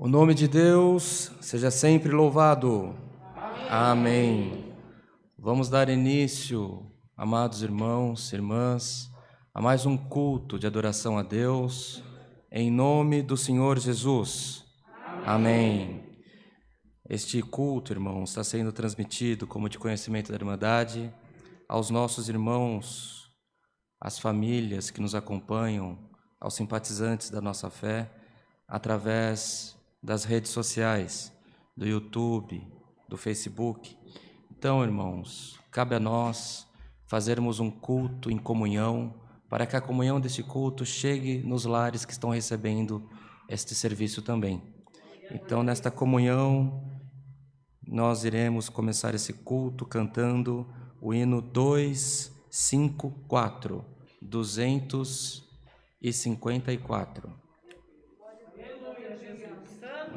O nome de Deus seja sempre louvado. Amém. Amém. Vamos dar início, amados irmãos e irmãs, a mais um culto de adoração a Deus, em nome do Senhor Jesus. Amém. Este culto, irmãos, está sendo transmitido como de conhecimento da Irmandade aos nossos irmãos, às famílias que nos acompanham, aos simpatizantes da nossa fé, através das redes sociais, do YouTube, do Facebook. Então, irmãos, cabe a nós fazermos um culto em comunhão, para que a comunhão deste culto chegue nos lares que estão recebendo este serviço também. Então, nesta comunhão, nós iremos começar esse culto cantando o hino 254, 254.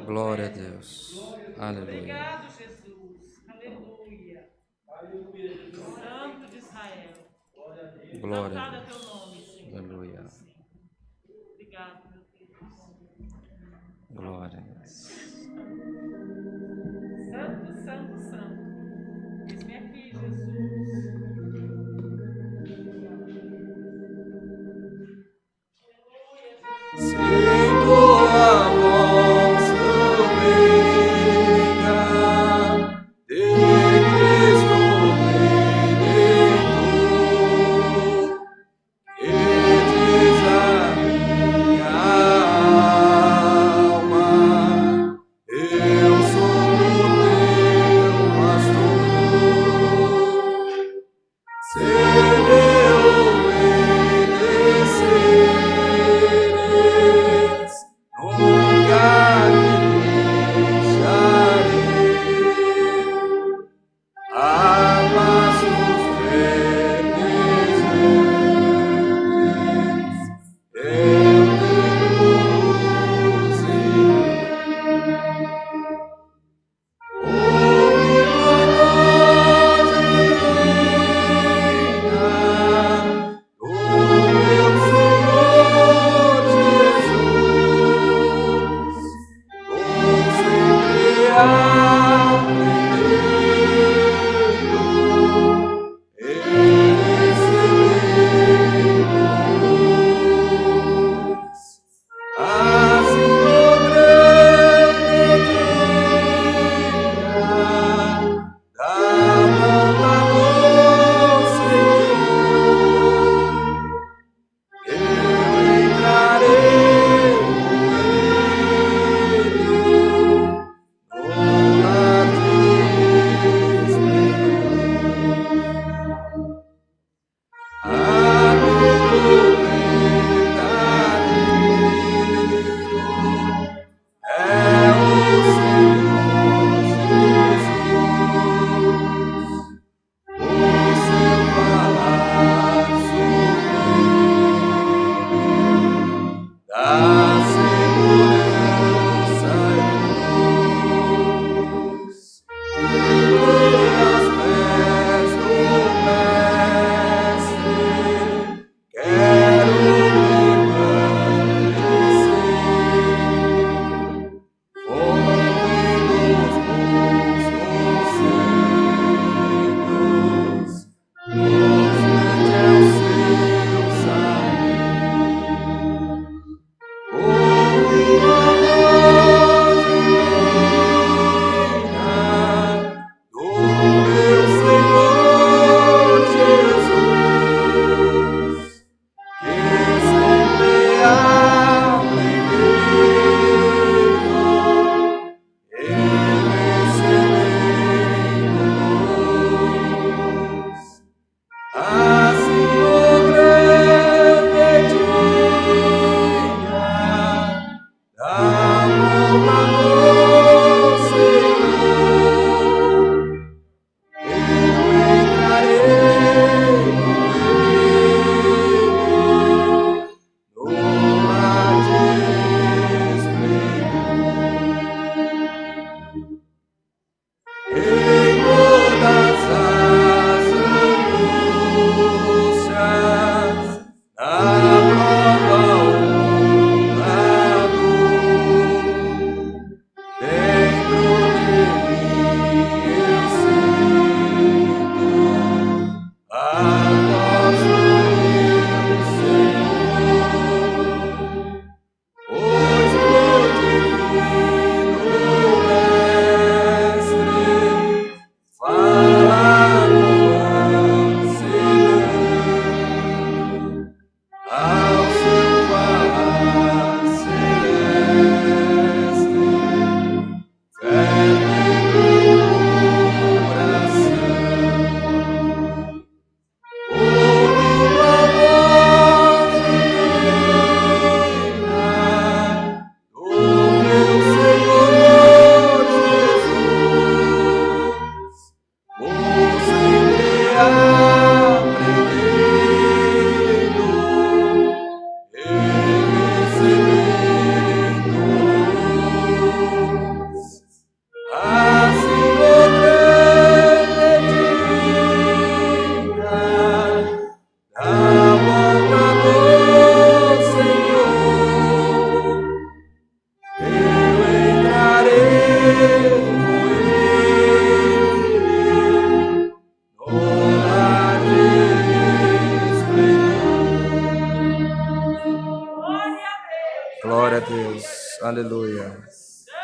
Glória a Deus. Aleluia. Obrigado, Jesus. Aleluia. Santo de Israel. Glória a Exaltado é Deus. teu nome, Senhor. Aleluia. Obrigado, meu Deus. Glória a Deus. Santo, santo, santo. Eis-me aqui, Jesus. Sinto a voz trombeta de Cristo Redentor, que diz a minha alma: Glória a Deus, aleluia.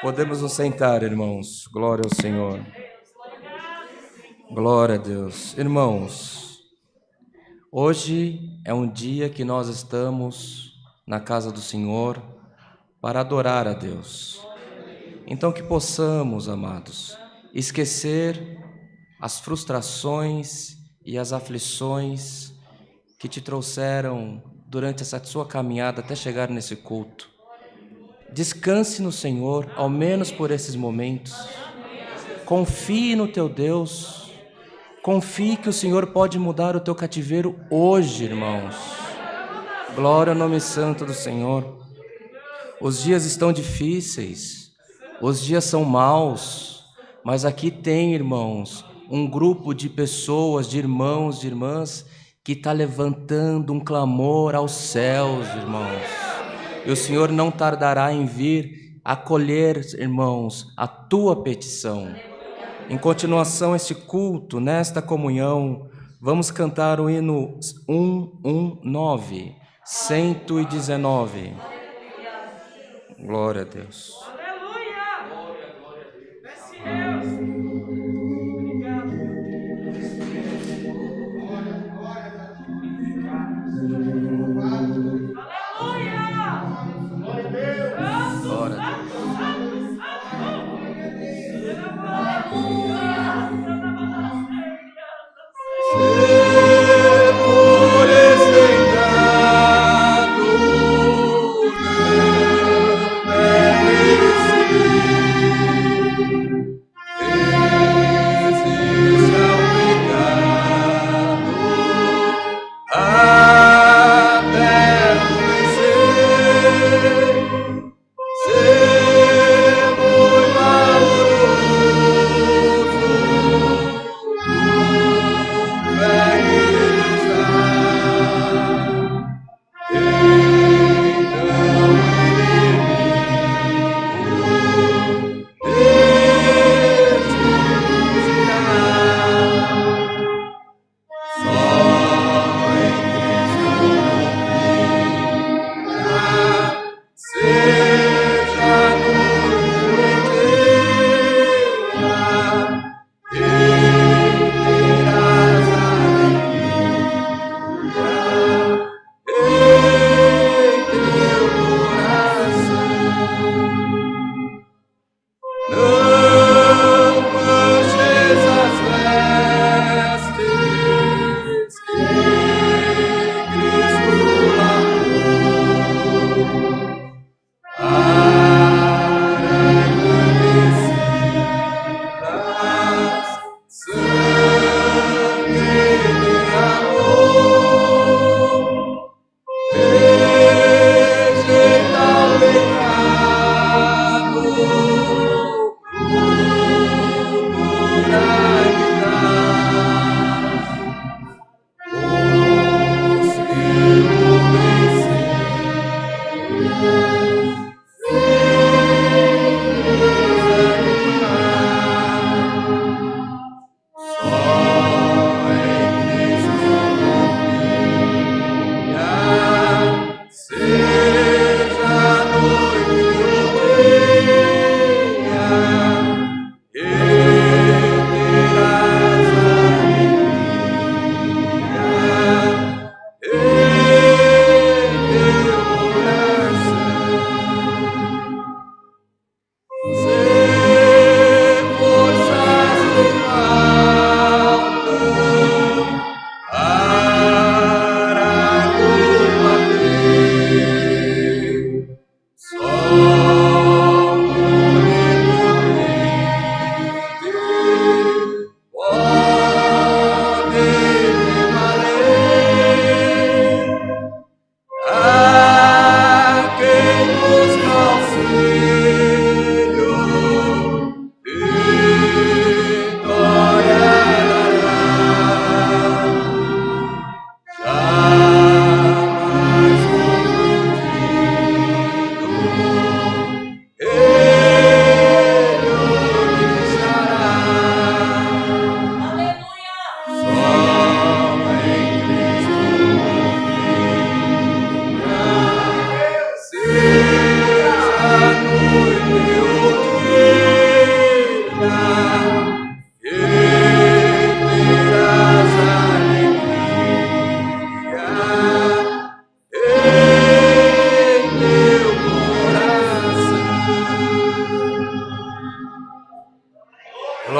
Podemos nos sentar, irmãos. Glória ao Senhor. Glória a Deus. Irmãos, hoje é um dia que nós estamos na casa do Senhor para adorar a Deus. Então que possamos, amados, esquecer as frustrações e as aflições que te trouxeram durante essa sua caminhada até chegar nesse culto. Descanse no Senhor, ao menos por esses momentos. Confie no teu Deus. Confie que o Senhor pode mudar o teu cativeiro hoje, irmãos. Glória ao nome santo do Senhor. Os dias estão difíceis, os dias são maus, mas aqui tem, irmãos, um grupo de pessoas, de irmãos, de irmãs, que está levantando um clamor aos céus, irmãos. E o Senhor não tardará em vir acolher, irmãos, a tua petição. Em continuação a este culto, nesta comunhão, vamos cantar o hino 119, 119. Glória a Deus. Por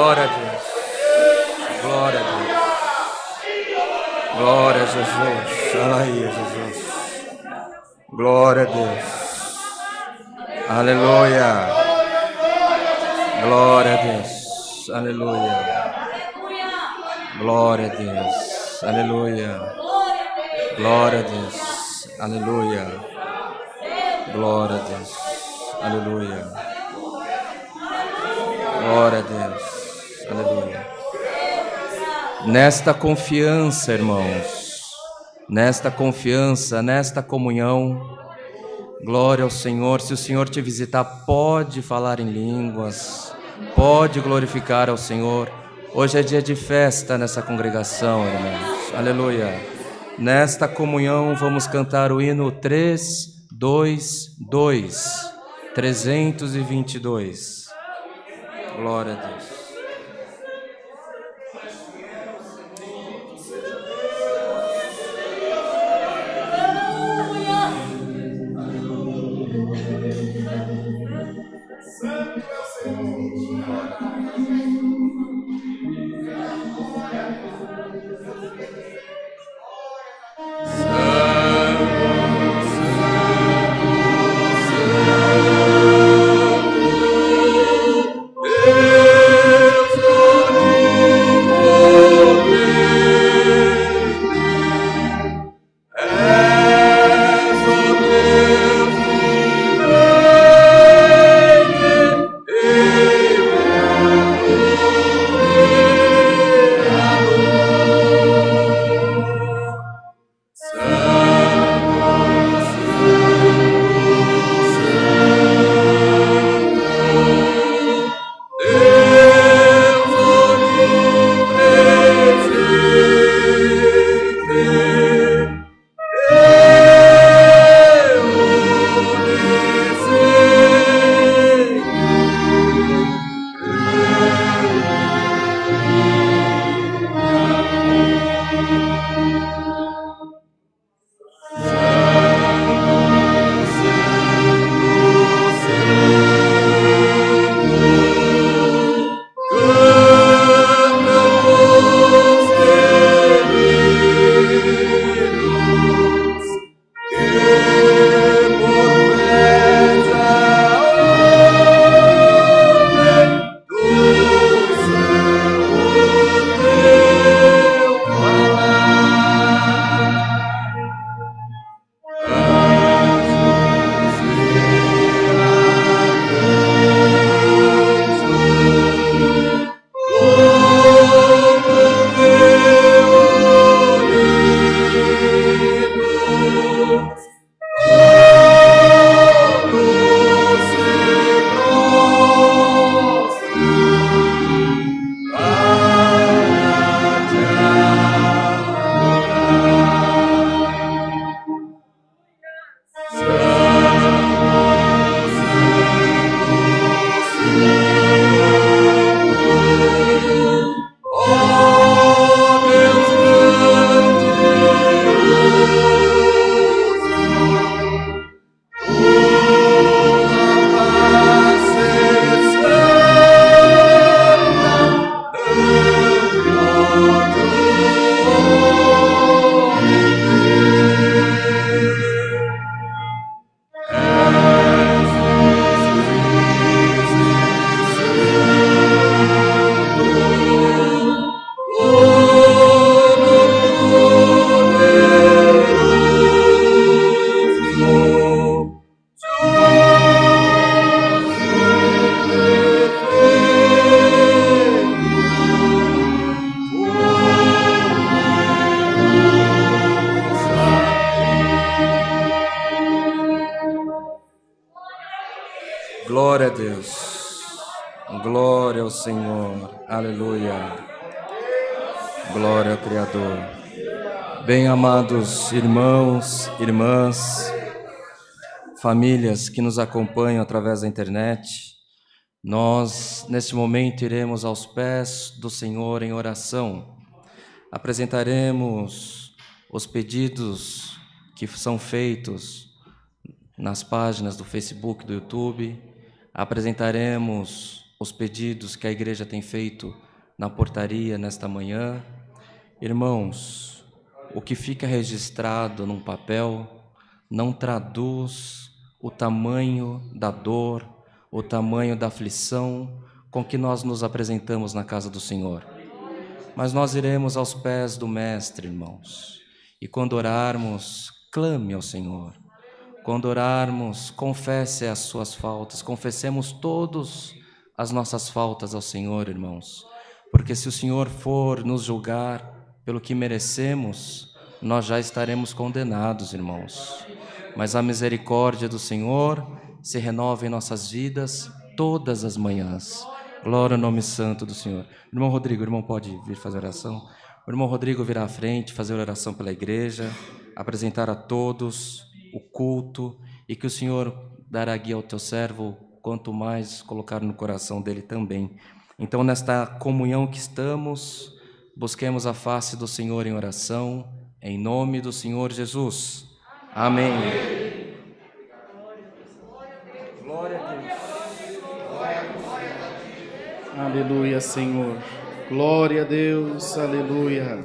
Glória a Deus. Glória a Deus. Glória a Jesus. Aleluia, Jesus. Glória a Deus. Aleluia. Glória a Deus. Aleluia. Glória a Deus. Aleluia. Glória a Deus. Aleluia. Glória a Deus. Aleluia. Glória a Deus. Aleluia. Nesta confiança, irmãos, nesta confiança, nesta comunhão, glória ao Senhor. Se o Senhor te visitar, pode falar em línguas, pode glorificar ao Senhor. Hoje é dia de festa nessa congregação, irmãos. Aleluia. Nesta comunhão vamos cantar o hino 322. 322. Glória a Deus. Glória a Deus. Glória ao Senhor. Aleluia. Glória ao Criador. Bem-amados irmãos, irmãs, famílias que nos acompanham através da internet, nós, neste momento, iremos aos pés do Senhor em oração. Apresentaremos os pedidos que são feitos nas páginas do Facebook, do YouTube. Apresentaremos os pedidos que a igreja tem feito na portaria nesta manhã. Irmãos, o que fica registrado num papel não traduz o tamanho da dor, o tamanho da aflição com que nós nos apresentamos na casa do Senhor. Mas nós iremos aos pés do Mestre, irmãos, e quando orarmos, clame ao Senhor. Quando orarmos, confesse as suas faltas, confessemos todos as nossas faltas ao Senhor, irmãos, porque se o Senhor for nos julgar pelo que merecemos, nós já estaremos condenados, irmãos. Mas a misericórdia do Senhor se renova em nossas vidas todas as manhãs. Glória ao nome santo do Senhor. Irmão Rodrigo, o irmão pode vir fazer oração? O irmão Rodrigo virá à frente, fazer oração pela igreja, apresentar a todos o culto, e que o Senhor dará guia ao teu servo, quanto mais colocar no coração dele também. Então, nesta comunhão que estamos, busquemos a face do Senhor em oração, em nome do Senhor Jesus. Amém. Glória a Deus. Aleluia, Senhor. Glória a Deus, aleluia.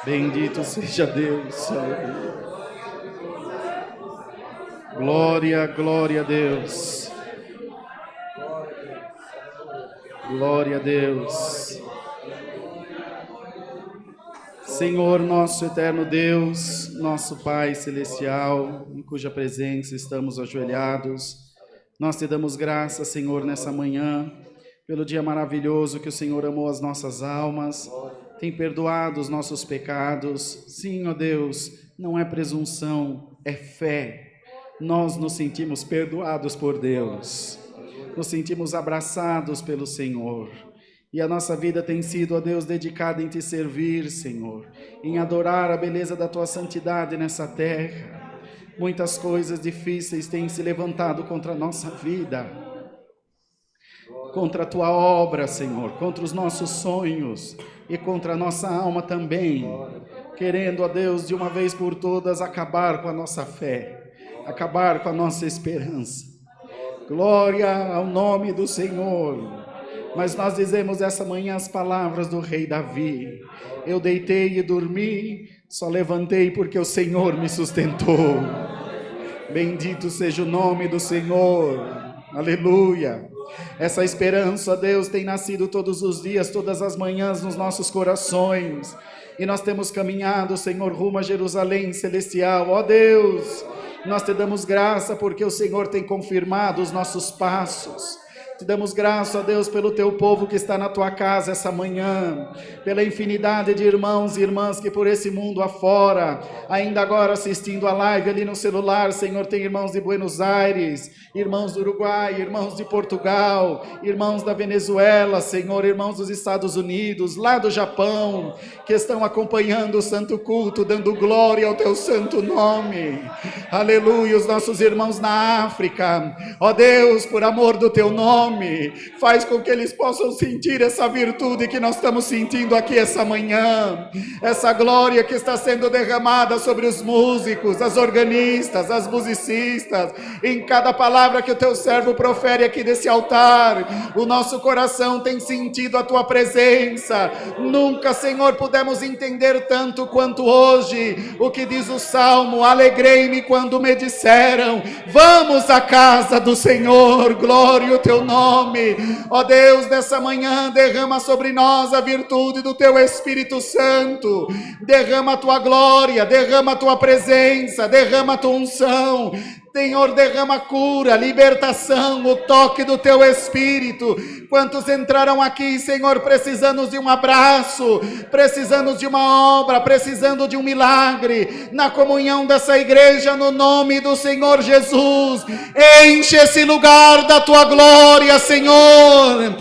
Bendito seja Deus, aleluia. Glória, glória a Deus. Glória a Deus. Senhor, nosso eterno Deus, nosso Pai celestial, em cuja presença estamos ajoelhados, nós te damos graças, Senhor, nessa manhã, pelo dia maravilhoso que o Senhor amou as nossas almas, tem perdoado os nossos pecados. Sim, ó Deus, não é presunção, é fé. Nós nos sentimos perdoados por Deus, nos sentimos abraçados pelo Senhor. E a nossa vida tem sido, ó Deus, dedicada em te servir, Senhor, em adorar a beleza da tua santidade nessa terra. Muitas coisas difíceis têm se levantado contra a nossa vida, contra a tua obra, Senhor, contra os nossos sonhos e contra a nossa alma também, querendo, ó Deus, de uma vez por todas acabar com a nossa fé, acabar com a nossa esperança. Glória ao nome do Senhor. Mas nós dizemos essa manhã as palavras do rei Davi: eu deitei e dormi, só levantei porque o Senhor me sustentou. Bendito seja o nome do Senhor, aleluia. Essa esperança, Deus, tem nascido todos os dias, todas as manhãs nos nossos corações, e nós temos caminhado, Senhor, rumo a Jerusalém celestial. Ó Deus, nós te damos graça porque o Senhor tem confirmado os nossos passos. Te damos graça, ó Deus, pelo teu povo que está na tua casa essa manhã, pela infinidade de irmãos e irmãs que por esse mundo afora, ainda agora assistindo a live ali no celular, Senhor, tem irmãos de Buenos Aires, irmãos do Uruguai, irmãos de Portugal, irmãos da Venezuela, Senhor, irmãos dos Estados Unidos, lá do Japão, que estão acompanhando o santo culto, dando glória ao teu santo nome. Aleluia, os nossos irmãos na África, ó Deus, por amor do teu nome, faz com que eles possam sentir essa virtude que nós estamos sentindo aqui essa manhã, essa glória que está sendo derramada sobre os músicos, as organistas, as musicistas, em cada palavra que o teu servo profere aqui desse altar. O nosso coração tem sentido a tua presença. Nunca, Senhor, pudemos entender tanto quanto hoje o que diz o Salmo: alegrei-me quando me disseram, vamos à casa do Senhor. Glória ao teu nome. Ó Deus, nessa manhã derrama sobre nós a virtude do teu Espírito Santo, derrama a tua glória, derrama a tua presença, derrama a tua unção. Senhor, derrama cura, libertação, o toque do teu Espírito. Quantos entraram aqui, Senhor, precisando de um abraço, precisando de uma obra, precisando de um milagre, na comunhão dessa igreja, no nome do Senhor Jesus. Enche esse lugar da tua glória, Senhor,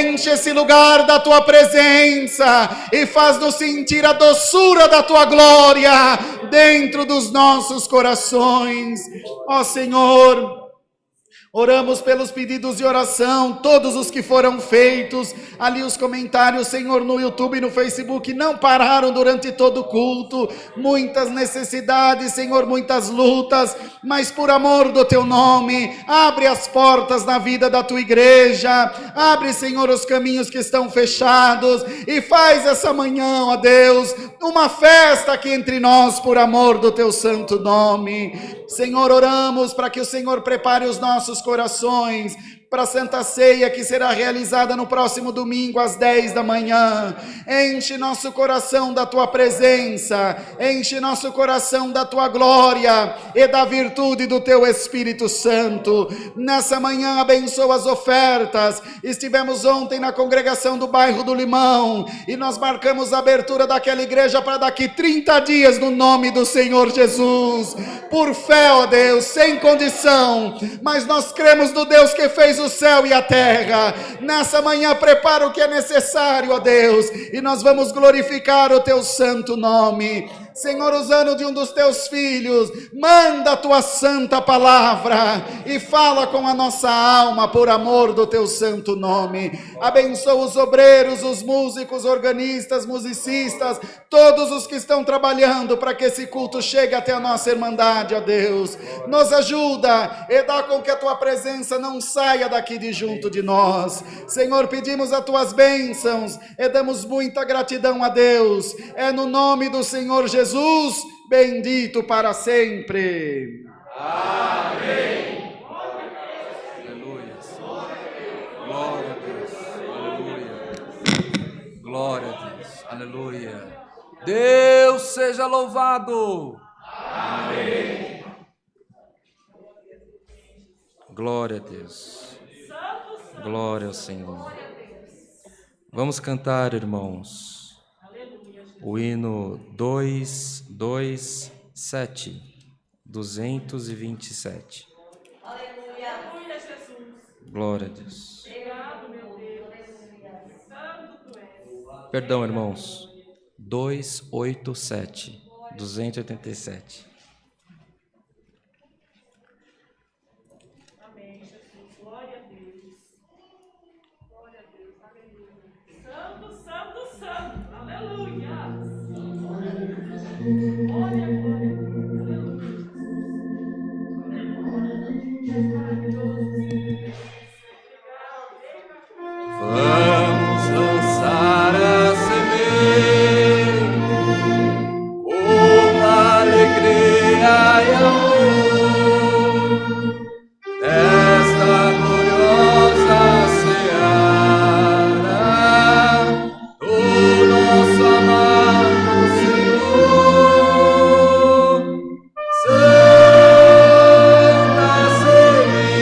enche esse lugar da tua presença e faz-nos sentir a doçura da tua glória dentro dos nossos corações. Ó Senhor, Oramos pelos pedidos de oração, todos os que foram feitos. Ali os comentários, Senhor, no YouTube e no Facebook não pararam durante todo o culto. Muitas necessidades, Senhor, muitas lutas, mas por amor do Teu nome, abre as portas na vida da Tua igreja. Abre, Senhor, os caminhos que estão fechados e faz essa manhã, ó Deus, uma festa aqui entre nós por amor do Teu santo nome. Senhor, oramos para que o Senhor prepare os nossos corações para a Santa Ceia que será realizada no próximo domingo às 10 da manhã. Enche nosso coração da Tua presença, enche nosso coração da Tua glória e da virtude do Teu Espírito Santo. Nessa manhã abençoa as ofertas. Estivemos ontem na congregação do bairro do Limão e nós marcamos a abertura daquela igreja para daqui 30 dias no nome do Senhor Jesus. Por fé, ó Deus, sem condição, mas nós cremos no Deus que fez o céu e a terra. Nessa manhã prepara o que é necessário, ó Deus, e nós vamos glorificar o Teu santo nome. Senhor, usando de um dos Teus filhos, manda a Tua santa palavra e fala com a nossa alma por amor do Teu santo nome. Abençoa os obreiros, os músicos, organistas, musicistas, todos os que estão trabalhando para que esse culto chegue até a nossa irmandade, ó Deus. Nos ajuda e dá com que a Tua presença não saia daqui de junto de nós. Senhor, pedimos as Tuas bênçãos e damos muita gratidão a Deus. É no nome do Senhor Jesus, bendito para sempre. Amém. Aleluia. Glória a Deus. Aleluia. Glória a Deus. Aleluia. Deus seja louvado. Amém. Glória a Deus. Glória ao Senhor. Vamos cantar, irmãos, o hino 227. Aleluia, Jesus. Glória a Deus. Obrigado, meu Deus. Santo Tu és. Perdão, irmãos. 287. 287. Amém, Jesus. Glória a Deus. Glória a Deus. Aleluia. Santo, santo, santo. Aleluia. Glória, glória. Vamos lançar a semente com alegria e amor nesta gloriosa seara do nosso amado Senhor. Santa semente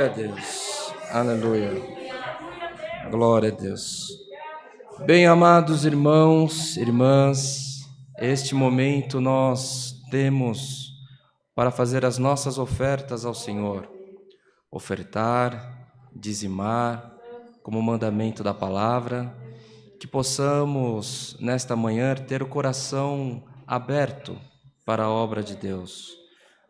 Glória a Deus. Aleluia. Glória a Deus. Bem, amados irmãos, irmãs, este momento nós temos para fazer as nossas ofertas ao Senhor. Ofertar, dizimar, como mandamento da palavra, que possamos, nesta manhã, ter o coração aberto para a obra de Deus.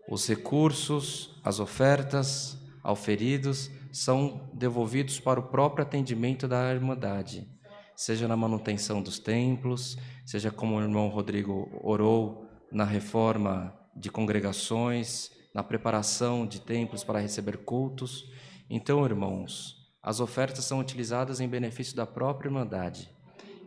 Os recursos, as ofertas, auferidos, são devolvidos para o próprio atendimento da Irmandade, seja na manutenção dos templos, seja como o irmão Rodrigo orou na reforma de congregações, na preparação de templos para receber cultos. Então, irmãos, as ofertas são utilizadas em benefício da própria Irmandade.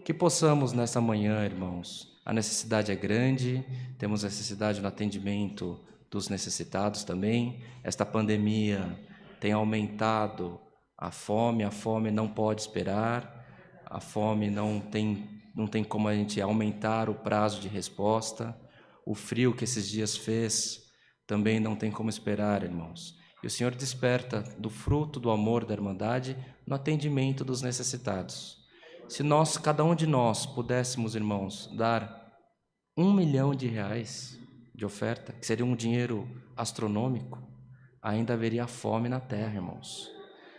Que possamos nessa manhã, irmãos, a necessidade é grande, temos necessidade no atendimento dos necessitados também. Esta pandemia tem aumentado a fome não pode esperar, a fome não tem como a gente aumentar o prazo de resposta. O frio que esses dias fez também não tem como esperar, irmãos. E o Senhor desperta do fruto do amor da Irmandade no atendimento dos necessitados. Se nós, cada um de nós, pudéssemos, irmãos, dar R$1 milhão de oferta, que seria um dinheiro astronômico, ainda haveria fome na terra, irmãos.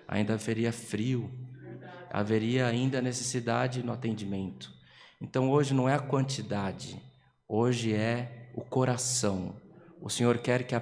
Ainda haveria frio, haveria ainda necessidade no atendimento. Então hoje não é a quantidade, hoje é o coração. O Senhor quer que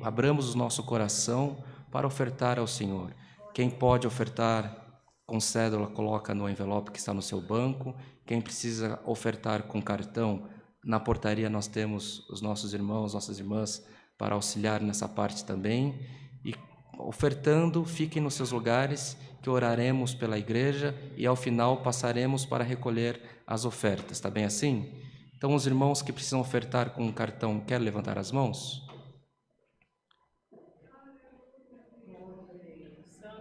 abramos o nosso coração para ofertar ao Senhor. Quem pode ofertar com cédula, coloca no envelope que está no seu banco. Quem precisa ofertar com cartão, na portaria nós temos os nossos irmãos, nossas irmãs, para auxiliar nessa parte também. E ofertando, fiquem nos seus lugares, que oraremos pela igreja e ao final passaremos para recolher as ofertas. Está bem assim? Então, os irmãos que precisam ofertar com cartão, querem levantar as mãos?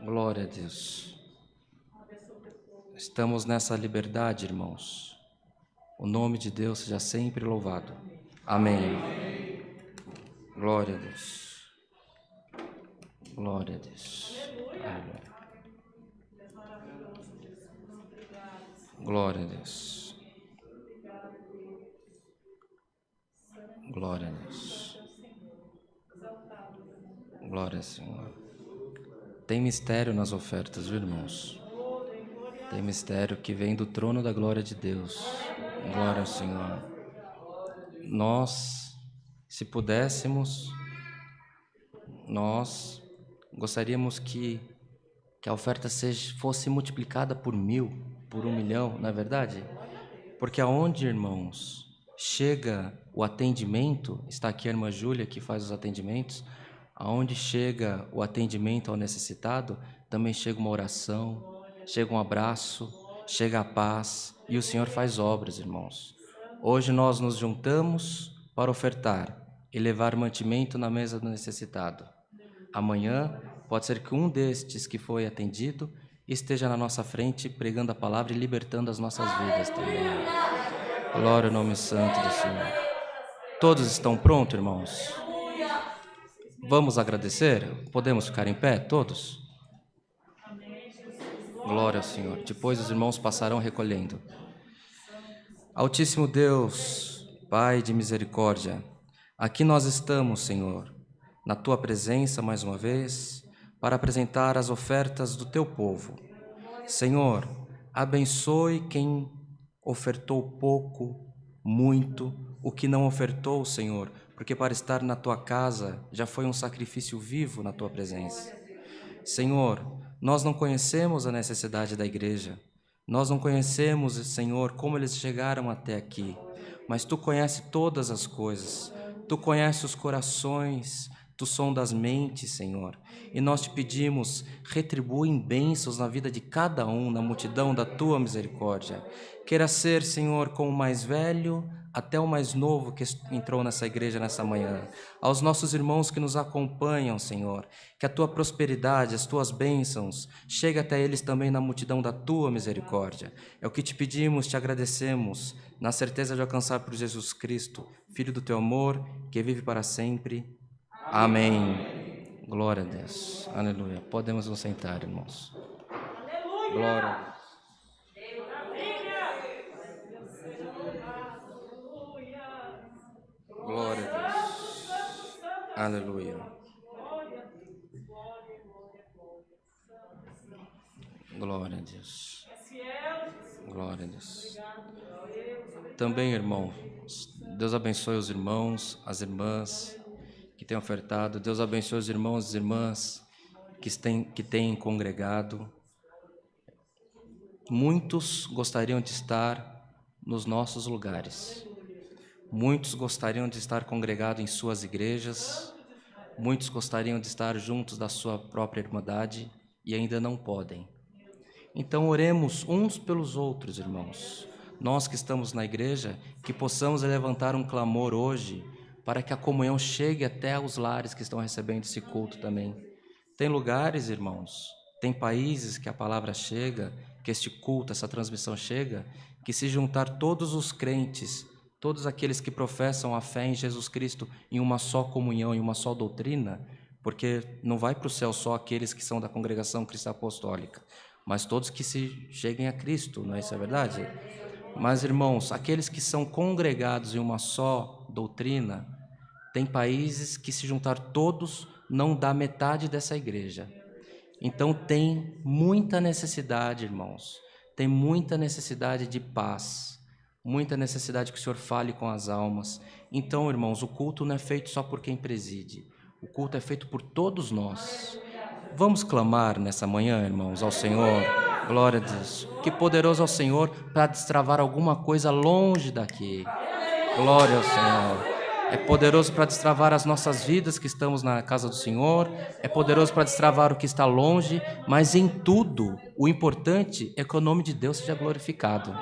Glória a Deus. Estamos nessa liberdade, irmãos. O nome de Deus seja sempre louvado. Amém. Glória a Deus. Glória a Deus. Aleluia. Glória a Deus. Glória a Deus. Glória ao Senhor. Tem mistério nas ofertas, viu, irmãos? Tem mistério que vem do trono da glória de Deus. Glória ao Senhor. Nós, se pudéssemos, nós gostaríamos que a oferta fosse multiplicada por 1000, por 1 milhão, não é verdade? Porque aonde, irmãos, chega o atendimento, está aqui a irmã Júlia que faz os atendimentos, aonde chega o atendimento ao necessitado, também chega uma oração, chega um abraço, chega a paz, e o Senhor faz obras, irmãos. Hoje nós nos juntamos para ofertar e levar mantimento na mesa do necessitado. Amanhã pode ser que um destes que foi atendido esteja na nossa frente pregando a palavra e libertando as nossas vidas também. Glória ao nome santo do Senhor. Todos estão prontos, irmãos? Vamos agradecer? Podemos ficar em pé, todos? Glória ao Senhor. Depois os irmãos passarão recolhendo. Altíssimo Deus, Pai de misericórdia, aqui nós estamos, Senhor, na Tua presença mais uma vez, para apresentar as ofertas do Teu povo. Senhor, abençoe quem ofertou pouco, muito, o que não ofertou, Senhor, porque para estar na Tua casa já foi um sacrifício vivo na Tua presença. Senhor, nós não conhecemos a necessidade da igreja, nós não conhecemos, Senhor, como eles chegaram até aqui, mas Tu conheces todas as coisas, Tu conheces os corações, Tu sondas as mentes, Senhor, e nós Te pedimos, retribui em bênçãos na vida de cada um, na multidão da Tua misericórdia. Queira ser, Senhor, com o mais velho até o mais novo que entrou nessa igreja nessa manhã. Aos nossos irmãos que nos acompanham, Senhor, que a Tua prosperidade, as Tuas bênçãos, chegue até eles também na multidão da Tua misericórdia. É o que Te pedimos, Te agradecemos, na certeza de alcançar por Jesus Cristo, Filho do Teu amor, que vive para sempre. Amém. Glória a Deus. Aleluia. Podemos nos sentar, irmãos. Glória a Deus. Glória a Deus. Aleluia. Glória a Deus. Glória a Deus. Também, irmãos, Deus abençoe os irmãos, as irmãs que têm ofertado. Deus abençoe os irmãos e as irmãs que têm congregado. Muitos gostariam de estar nos nossos lugares. Muitos gostariam de estar congregados em suas igrejas. Muitos gostariam de estar juntos da sua própria irmandade e ainda não podem. Então, oremos uns pelos outros, irmãos. Nós que estamos na igreja, que possamos levantar um clamor hoje para que a comunhão chegue até os lares que estão recebendo esse culto também. Tem lugares, irmãos, tem países que a palavra chega, que este culto, essa transmissão chega, que se juntar todos os crentes, todos aqueles que professam a fé em Jesus Cristo em uma só comunhão, em uma só doutrina, porque não vai para o céu só aqueles que são da congregação cristã apostólica, mas todos que se cheguem a Cristo, não é isso, é verdade? Mas, irmãos, aqueles que são congregados em uma só doutrina, tem países que se juntar todos não dá metade dessa igreja. Então tem muita necessidade, irmãos, tem muita necessidade de paz, muita necessidade que o Senhor fale com as almas. Então, irmãos, o culto não é feito só por quem preside, o culto é feito por todos nós. Vamos clamar nessa manhã, irmãos, ao Senhor. Glória a Deus. Que poderoso é o Senhor para destravar alguma coisa longe daqui. Glória ao Senhor. É poderoso para destravar as nossas vidas que estamos na casa do Senhor. É poderoso para destravar o que está longe. Mas em tudo, o importante é que o nome de Deus seja glorificado.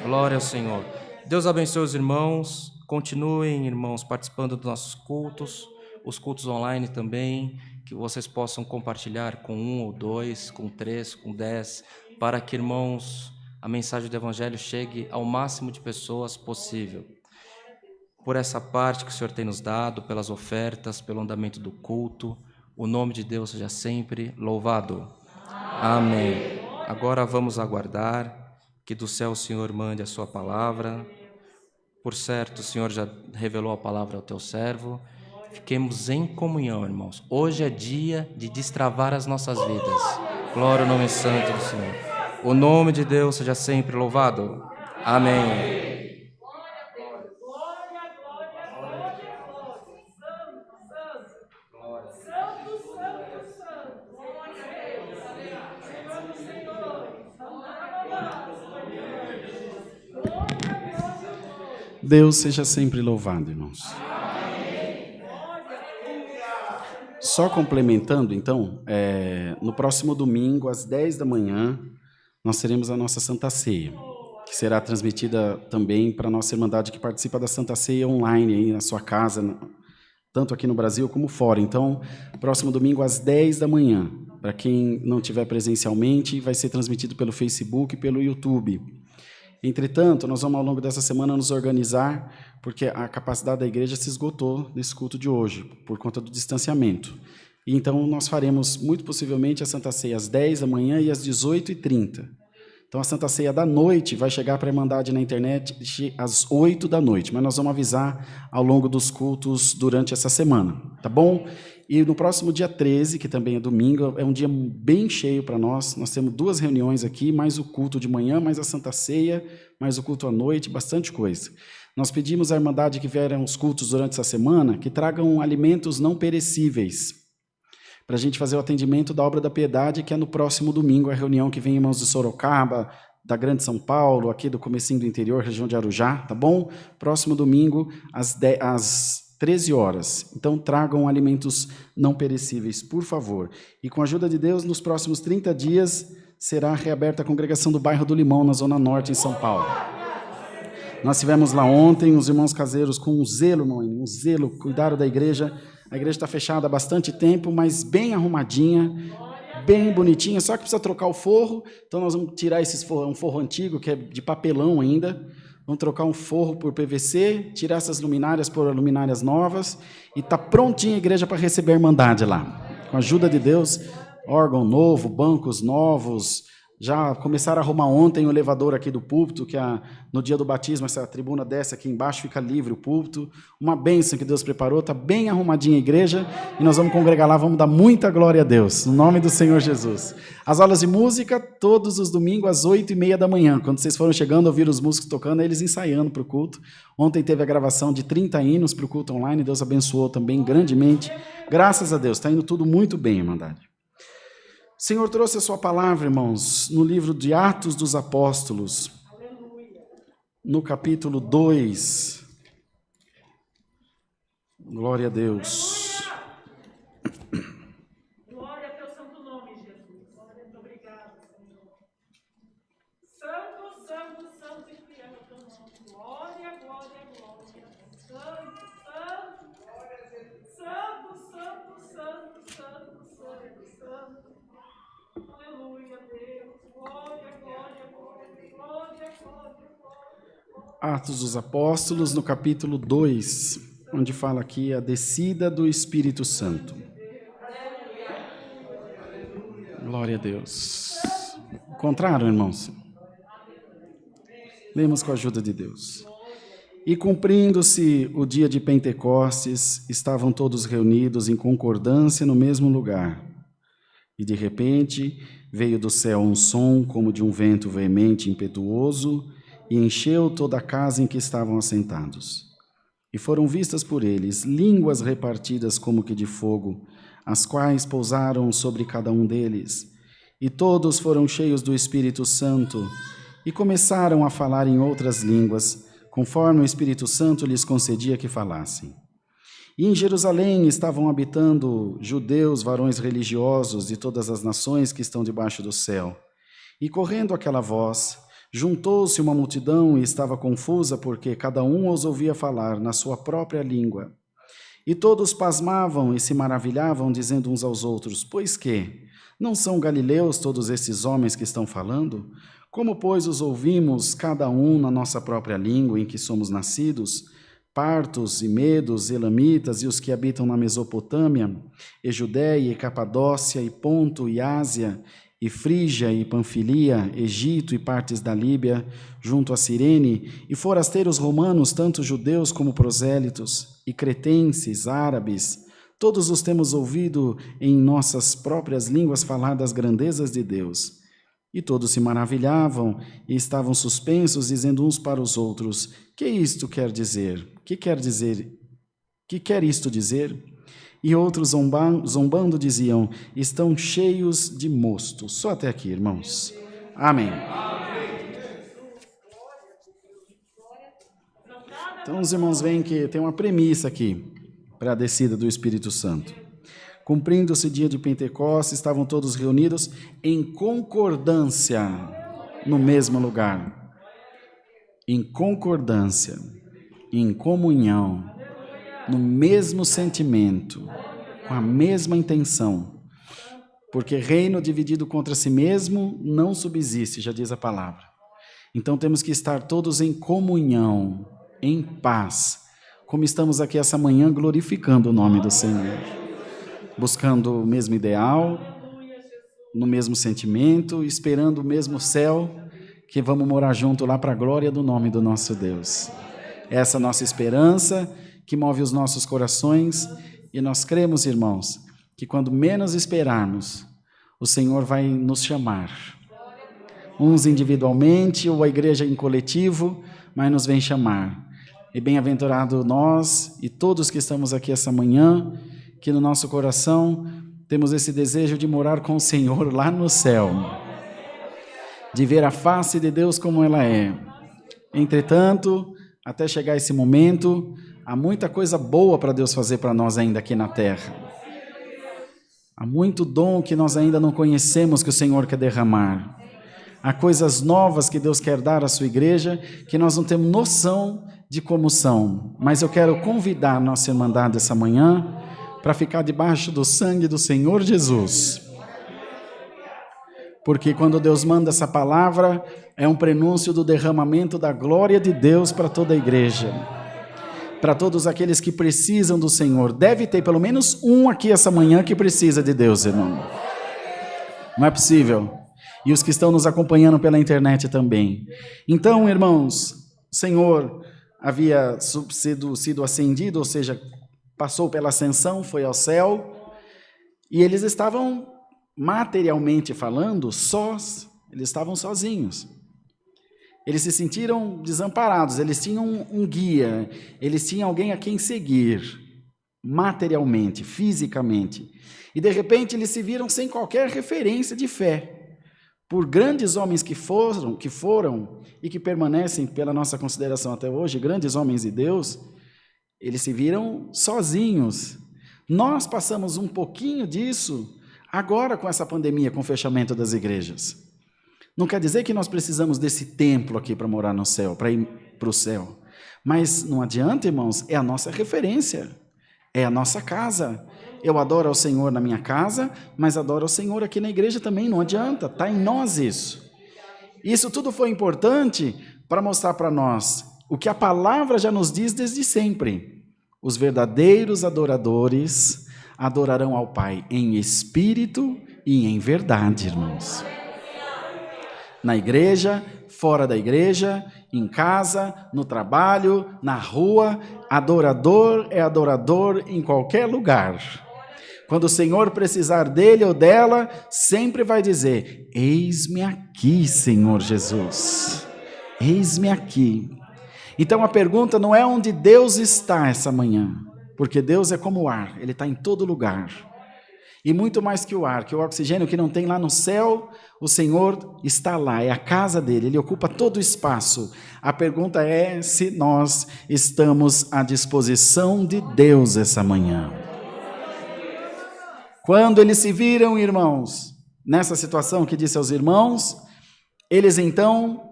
Glória ao Senhor. Deus abençoe os irmãos. Continuem, irmãos, participando dos nossos cultos. Os cultos online também. Que vocês possam compartilhar com 1 ou 2, com 3, com 10, para que, irmãos, a mensagem do Evangelho chegue ao máximo de pessoas possível. Por essa parte que o Senhor tem nos dado, pelas ofertas, pelo andamento do culto, o nome de Deus seja sempre louvado. Amém. Agora vamos aguardar que do céu o Senhor mande a sua palavra. Por certo, o Senhor já revelou a palavra ao teu servo. Fiquemos em comunhão, irmãos. Hoje é dia de destravar as nossas vidas. Glória ao nome santo do Senhor. O nome de Deus seja sempre louvado. Amém. Deus seja sempre louvado, irmãos. Só complementando, então, no próximo domingo, às 10 da manhã, nós teremos a nossa Santa Ceia, que será transmitida também para a nossa Irmandade que participa da Santa Ceia online, aí na sua casa, tanto aqui no Brasil como fora. Então, próximo domingo, às 10 da manhã, para quem não tiver presencialmente, vai ser transmitido pelo Facebook e pelo YouTube. Entretanto, nós vamos, ao longo dessa semana, nos organizar, porque a capacidade da igreja se esgotou nesse culto de hoje, por conta do distanciamento. E então, nós faremos, muito possivelmente, a Santa Ceia às 10 da manhã e às 18h30. Então, a Santa Ceia da noite vai chegar para a Irmandade na internet às 8 da noite, mas nós vamos avisar ao longo dos cultos durante essa semana, tá bom? E no próximo dia 13, que também é domingo, é um dia bem cheio para nós. Nós temos 2 reuniões aqui, mais o culto de manhã, mais a Santa Ceia, mais o culto à noite, bastante coisa. Nós pedimos à Irmandade que vieram os cultos durante essa semana, que tragam alimentos não perecíveis, para a gente fazer o atendimento da Obra da Piedade, que é no próximo domingo, a reunião que vem irmãos de Sorocaba, da Grande São Paulo, aqui do comecinho do interior, região de Arujá, tá bom? Próximo domingo, às 13 horas. Então, tragam alimentos não perecíveis, por favor. E com a ajuda de Deus, nos próximos 30 dias, será reaberta a congregação do bairro do Limão, na Zona Norte, em São Paulo. Nós estivemos lá ontem, os irmãos caseiros com um zelo, um zelo, cuidaram da igreja. A igreja está fechada há bastante tempo, mas bem arrumadinha, bem bonitinha, só que precisa trocar o forro. Então, nós vamos tirar um forro antigo, que é de papelão ainda. Vamos trocar um forro por PVC, tirar essas luminárias por luminárias novas, e está prontinha a igreja para receber a Irmandade lá. Com a ajuda de Deus, órgão novo, bancos novos. Já começaram a arrumar ontem o elevador aqui do púlpito, que no dia do batismo, essa tribuna desce aqui embaixo, fica livre o púlpito. Uma bênção que Deus preparou, está bem arrumadinha a igreja, e nós vamos congregar lá, vamos dar muita glória a Deus, no nome do Senhor Jesus. As aulas de música, todos os domingos, às 8h30 da manhã. Quando vocês foram chegando, ouviram os músicos tocando, eles ensaiando para o culto. Ontem teve a gravação de 30 hinos para o culto online, Deus abençoou também grandemente. Graças a Deus, está indo tudo muito bem, Irmandade. O Senhor trouxe a sua palavra, irmãos, no livro de Atos dos Apóstolos, no capítulo 2. Glória a Deus. Glória ao teu santo nome, Jesus. Muito obrigado, Senhor. Santo, santo, santo e fiel é o teu nome. Glória, glória, glória. Santo, santo. Santo, santo, santo, santo, santo, santo. Aleluia, Deus. Glória, glória, glória, glória, glória, glória. Atos dos Apóstolos, no capítulo 2, onde fala aqui a descida do Espírito Santo. Glória a Deus. Contrário, irmãos. Lemos com a ajuda de Deus. E cumprindo-se o dia de Pentecostes, estavam todos reunidos em concordância no mesmo lugar. E de repente veio do céu um som como de um vento veemente e impetuoso e encheu toda a casa em que estavam assentados. E foram vistas por eles línguas repartidas como que de fogo, as quais pousaram sobre cada um deles. E todos foram cheios do Espírito Santo e começaram a falar em outras línguas, conforme o Espírito Santo lhes concedia que falassem. E em Jerusalém estavam habitando judeus, varões religiosos de todas as nações que estão debaixo do céu. E correndo aquela voz, juntou-se uma multidão e estava confusa, porque cada um os ouvia falar na sua própria língua. E todos pasmavam e se maravilhavam, dizendo uns aos outros: pois que? Não são galileus todos esses homens que estão falando? Como, pois, os ouvimos cada um na nossa própria língua em que somos nascidos? Partos e medos, elamitas e os que habitam na Mesopotâmia, e Judéia e Capadócia e Ponto e Ásia, e Frígia e Panfilia, Egito e partes da Líbia, junto a Cirene, e forasteiros romanos, tanto judeus como prosélitos, e cretenses, árabes, todos os temos ouvido em nossas próprias línguas falar das grandezas de Deus. E todos se maravilhavam e estavam suspensos, dizendo uns para os outros: que isto quer dizer? Que quer dizer? Que quer isto dizer? E outros zombando diziam: estão cheios de mosto. Só até aqui, irmãos. Amém. Então os irmãos veem que tem uma premissa aqui para a descida do Espírito Santo. Cumprindo-se o dia de Pentecostes, estavam todos reunidos em concordância no mesmo lugar. Em concordância, em comunhão, no mesmo sentimento, com a mesma intenção. Porque reino dividido contra si mesmo não subsiste, já diz a palavra. Então temos que estar todos em comunhão, em paz, como estamos aqui essa manhã glorificando o nome do Senhor. Buscando o mesmo ideal, no mesmo sentimento, esperando o mesmo céu, que vamos morar junto lá para a glória do nome do nosso Deus. Essa é a nossa esperança que move os nossos corações, e nós cremos, irmãos, que quando menos esperarmos, o Senhor vai nos chamar. Uns individualmente ou a igreja em coletivo, mas nos vem chamar. E bem-aventurado nós e todos que estamos aqui essa manhã, que no nosso coração temos esse desejo de morar com o Senhor lá no céu, de ver a face de Deus como ela é. Entretanto, até chegar esse momento, há muita coisa boa para Deus fazer para nós ainda aqui na terra. Há muito dom que nós ainda não conhecemos que o Senhor quer derramar. Há coisas novas que Deus quer dar à sua igreja que nós não temos noção de como são. Mas eu quero convidar a nossa irmandade essa manhã para ficar debaixo do sangue do Senhor Jesus. Porque quando Deus manda essa palavra, é um prenúncio do derramamento da glória de Deus para toda a igreja. para todos aqueles que precisam do Senhor. Deve ter pelo menos um aqui essa manhã que precisa de Deus, irmão. Não é possível. E os que estão nos acompanhando pela internet também. Então, irmãos, o Senhor havia sido ascendido, ou seja, passou pela ascensão, foi ao céu, e eles estavam, materialmente falando, sós, eles estavam sozinhos. Eles se sentiram desamparados, eles tinham um guia, eles tinham alguém a quem seguir, materialmente, fisicamente. E de repente eles se viram sem qualquer referência de fé. Por grandes homens que foram e que permanecem pela nossa consideração até hoje, grandes homens de Deus, eles se viram sozinhos. Nós passamos um pouquinho disso agora com essa pandemia, com o fechamento das igrejas. Não quer dizer que nós precisamos desse templo aqui para morar no céu, para ir para o céu. Mas não adianta, irmãos, é a nossa referência, é a nossa casa. Eu adoro ao Senhor na minha casa, mas adoro ao Senhor aqui na igreja também, não adianta, está em nós isso. Isso tudo foi importante para mostrar para nós o que a palavra já nos diz desde sempre. Os verdadeiros adoradores adorarão ao Pai em espírito e em verdade, irmãos. Na igreja, fora da igreja, em casa, no trabalho, na rua, adorador é adorador em qualquer lugar. Quando o Senhor precisar dele ou dela, sempre vai dizer: eis-me aqui, Senhor Jesus, eis-me aqui. Então a pergunta não é onde Deus está essa manhã, porque Deus é como o ar, Ele está em todo lugar. E muito mais que o ar, que o oxigênio que não tem lá no céu, o Senhor está lá, é a casa dele, Ele ocupa todo o espaço. A pergunta é se nós estamos à disposição de Deus essa manhã. Quando eles se viram, irmãos, nessa situação que disse aos irmãos, eles então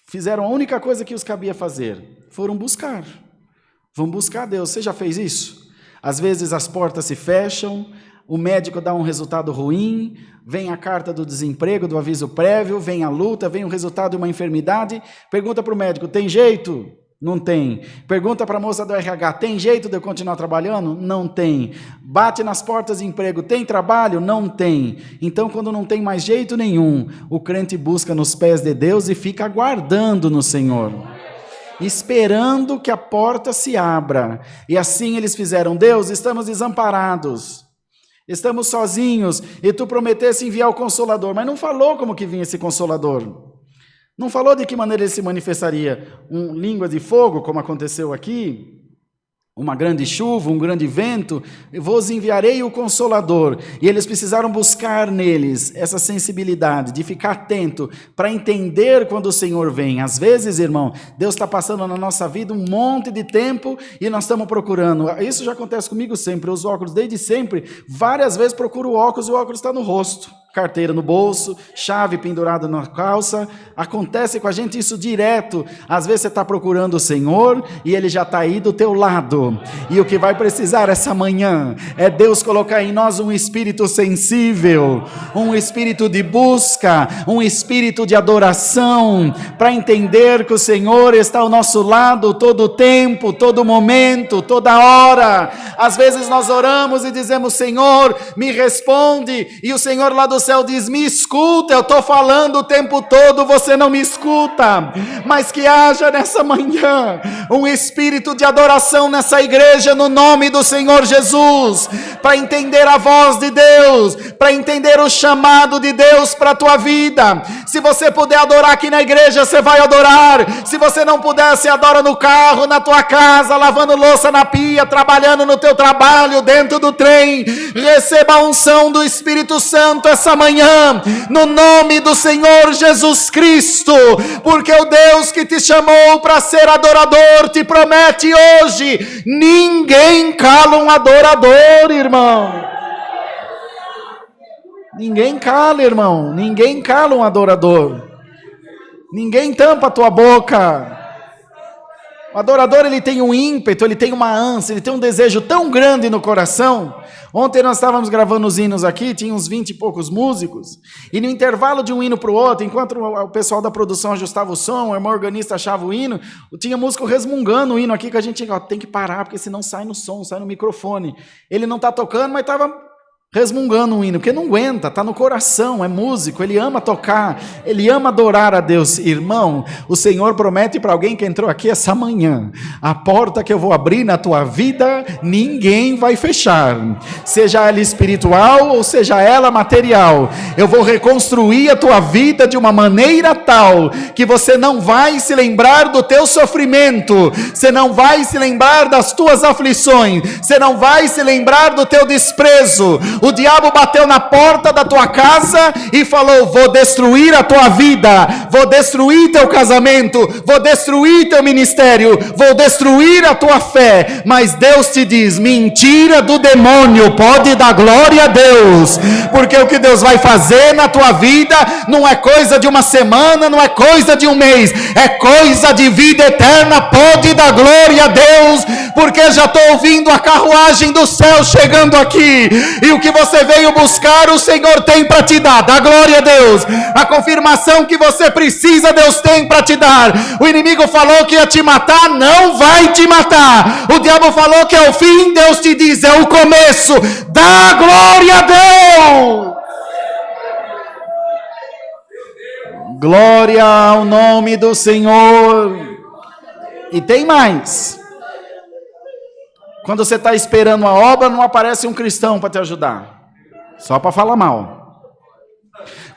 fizeram a única coisa que os cabia fazer, foram buscar. Vão buscar Deus. Você já fez isso? Às vezes as portas se fecham, o médico dá um resultado ruim, vem a carta do desemprego, do aviso prévio, vem a luta, vem o resultado de uma enfermidade, pergunta para o médico, tem jeito? Não tem. Pergunta para a moça do RH, tem jeito de eu continuar trabalhando? Não tem. Bate nas portas de emprego, tem trabalho? Não tem. Então, quando não tem mais jeito nenhum, o crente busca nos pés de Deus e fica aguardando no Senhor, esperando que a porta se abra. E assim eles fizeram. Deus, estamos desamparados, estamos sozinhos, e tu prometeste enviar o Consolador, mas não falou como que vinha esse Consolador. Não falou de que maneira ele se manifestaria. Língua de fogo, como aconteceu aqui, uma grande chuva, um grande vento, vos enviarei o Consolador. E eles precisaram buscar neles essa sensibilidade, de ficar atento, para entender quando o Senhor vem. Às vezes, irmão, Deus está passando na nossa vida um monte de tempo e nós estamos procurando. Isso já acontece comigo sempre, eu uso óculos desde sempre, várias vezes procuro o óculos e o óculos está no rosto. Carteira no bolso, chave pendurada na calça, acontece com a gente isso direto. Às vezes você está procurando o Senhor e Ele já está aí do teu lado, e o que vai precisar essa manhã é Deus colocar em nós um espírito sensível, um espírito de busca, um espírito de adoração, para entender que o Senhor está ao nosso lado todo o tempo, todo momento, toda hora. Às vezes nós oramos e dizemos: Senhor, me responde, e o Senhor lá do céu diz: me escuta, eu estou falando o tempo todo, você não me escuta. Mas que haja nessa manhã um espírito de adoração nessa igreja, no nome do Senhor Jesus, para entender a voz de Deus, para entender o chamado de Deus para a tua vida. Se você puder adorar aqui na igreja, você vai adorar. Se você não puder, você adora no carro, na tua casa, lavando louça na pia, trabalhando no teu trabalho, dentro do trem. Receba a unção do Espírito Santo essa manhã, no nome do Senhor Jesus Cristo, porque o Deus que te chamou para ser adorador te promete hoje: ninguém cala um adorador, irmão. Ninguém cala, irmão, ninguém cala um adorador. Ninguém tampa a tua boca. O adorador, ele tem um ímpeto, ele tem uma ânsia, ele tem um desejo tão grande no coração. Ontem nós estávamos gravando os hinos aqui, tinha uns 20 e poucos músicos, e no intervalo de um hino para o outro, enquanto o pessoal da produção ajustava o som, o irmão organista achava o hino, tinha músico resmungando o hino aqui, que a gente tem que parar, porque senão sai no som, sai no microfone. Ele não está tocando, mas estava resmungando um hino, porque não aguenta, está no coração, é músico, ele ama tocar, ele ama adorar a Deus. Irmão, o Senhor promete para alguém que entrou aqui essa manhã, a porta que eu vou abrir na tua vida, ninguém vai fechar, seja ela espiritual ou seja ela material. Eu vou reconstruir a tua vida de uma maneira tal, que você não vai se lembrar do teu sofrimento, você não vai se lembrar das tuas aflições, você não vai se lembrar do teu desprezo. O diabo bateu na porta da tua casa e falou: vou destruir a tua vida, vou destruir teu casamento, vou destruir teu ministério, vou destruir a tua fé. Mas Deus te diz: mentira do demônio, pode dar glória a Deus, porque o que Deus vai fazer na tua vida não é coisa de uma semana, não é coisa de um mês, é coisa de vida eterna. Pode dar glória a Deus, porque já estou ouvindo a carruagem do céu chegando aqui, e o que você veio buscar, o Senhor tem para te dar. Dá glória a Deus. A confirmação que você precisa, Deus tem para te dar. O inimigo falou que ia te matar, não vai te matar. O diabo falou que é o fim, Deus te diz: é o começo. Dá glória a Deus. Glória ao nome do Senhor. E tem mais. Quando você está esperando a obra, não aparece um cristão para te ajudar, só para falar mal.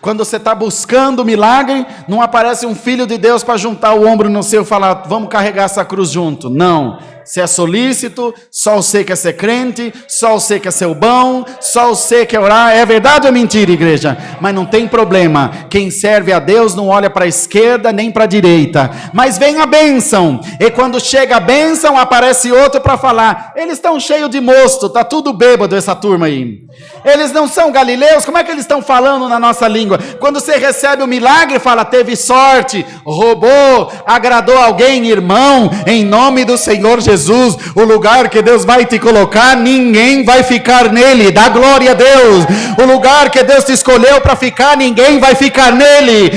Quando você está buscando o milagre, não aparece um filho de Deus para juntar o ombro no seu e falar: vamos carregar essa cruz junto. Não, você é solícito, só você quer ser crente, só você quer ser o bom, só você quer orar. É verdade ou é mentira, igreja? Mas não tem problema, quem serve a Deus não olha para a esquerda nem para a direita. Mas vem a bênção, e quando chega a bênção, aparece outro para falar: eles estão cheios de mosto, está tudo bêbado essa turma aí. Eles não são galileus, como é que eles estão falando na nossa língua? Quando você recebe o milagre, fala: teve sorte, roubou, agradou alguém. Irmão, em nome do Senhor Jesus, o lugar que Deus vai te colocar, ninguém vai ficar nele. Dá glória a Deus. O lugar que Deus te escolheu para ficar, ninguém vai ficar nele.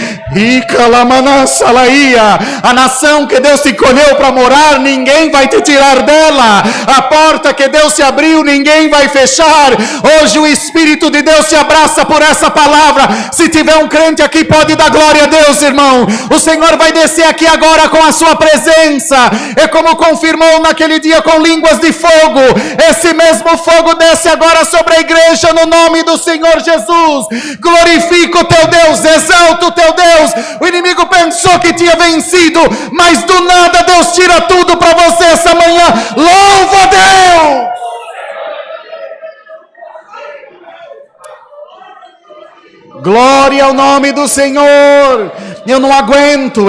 A nação que Deus te escolheu para morar, ninguém vai te tirar dela. A porta que Deus te abriu, ninguém vai fechar. Hoje o Espírito de Deus te abraça por essa palavra. Se tiver um crente aqui, pode dar glória a Deus, irmão. O Senhor vai descer aqui agora com a sua presença. É como confirmou naquele dia com línguas de fogo. Esse mesmo fogo desce agora sobre a igreja no nome do Senhor Jesus. Glorifica o teu Deus, exalta o teu Deus. O inimigo pensou que tinha vencido, mas do nada Deus tira tudo para você essa manhã. Louva a Deus! Glória ao nome do Senhor. Eu não aguento,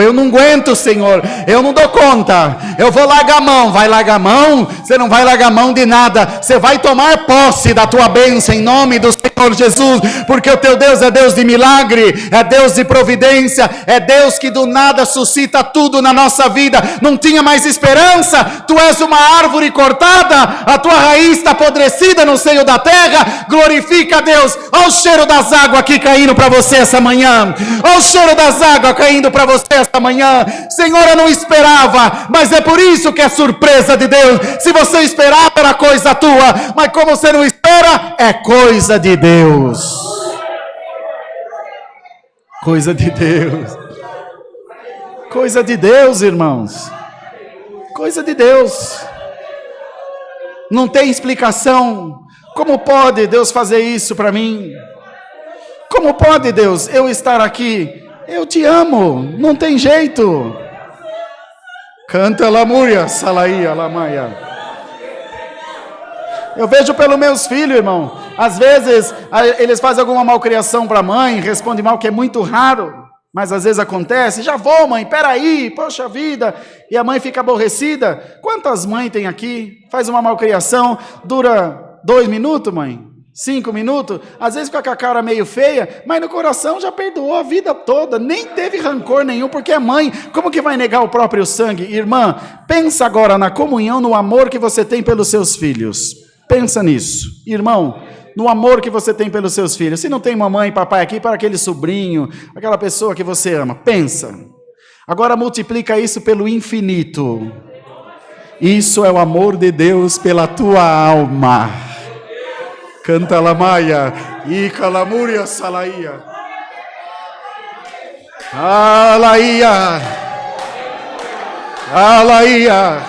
Senhor. Eu não dou conta. Eu vou largar a mão. Vai largar a mão? Você não vai largar a mão de nada. Você vai tomar posse da tua bênção em nome do Senhor Jesus. Porque o teu Deus é Deus de milagre, é Deus de providência, é Deus que do nada suscita tudo na nossa vida. Não tinha mais esperança? Tu és uma árvore cortada, a tua raiz está apodrecida no seio da terra. Glorifica a Deus. Olha o cheiro das águas aqui caindo para você essa manhã. Olha o cheiro das águas caindo para você esta manhã. Senhor, eu não esperava, mas é por isso que é surpresa de Deus. Se você esperava, era coisa tua, mas como você não espera, é coisa de Deus. Coisa de Deus. Coisa de Deus, irmãos. Coisa de Deus. Não tem explicação. Como pode Deus fazer isso para mim? Como pode, Deus, eu estar aqui? Eu te amo, não tem jeito. Canta lamúria, salaía, lamaia. Eu vejo pelos meus filhos, irmão. Às vezes, eles fazem alguma malcriação para a mãe, respondem mal, que é muito raro, mas às vezes acontece. Já vou, mãe, peraí, poxa vida. E a mãe fica aborrecida. Quantas mães tem aqui? Faz uma malcriação, dura 2 minutos, mãe? 5 minutos, às vezes fica com a cara meio feia, mas no coração já perdoou a vida toda, nem teve rancor nenhum, porque é mãe, como que vai negar o próprio sangue? Irmã, pensa agora na comunhão, no amor que você tem pelos seus filhos, pensa nisso, irmão, no amor que você tem pelos seus filhos. Se não tem mamãe e papai aqui, para aquele sobrinho, aquela pessoa que você ama, pensa, agora multiplica isso pelo infinito, isso é o amor de Deus pela tua alma. Canta Lamaia, e Calamúria Salaia. Alaia, Alaia,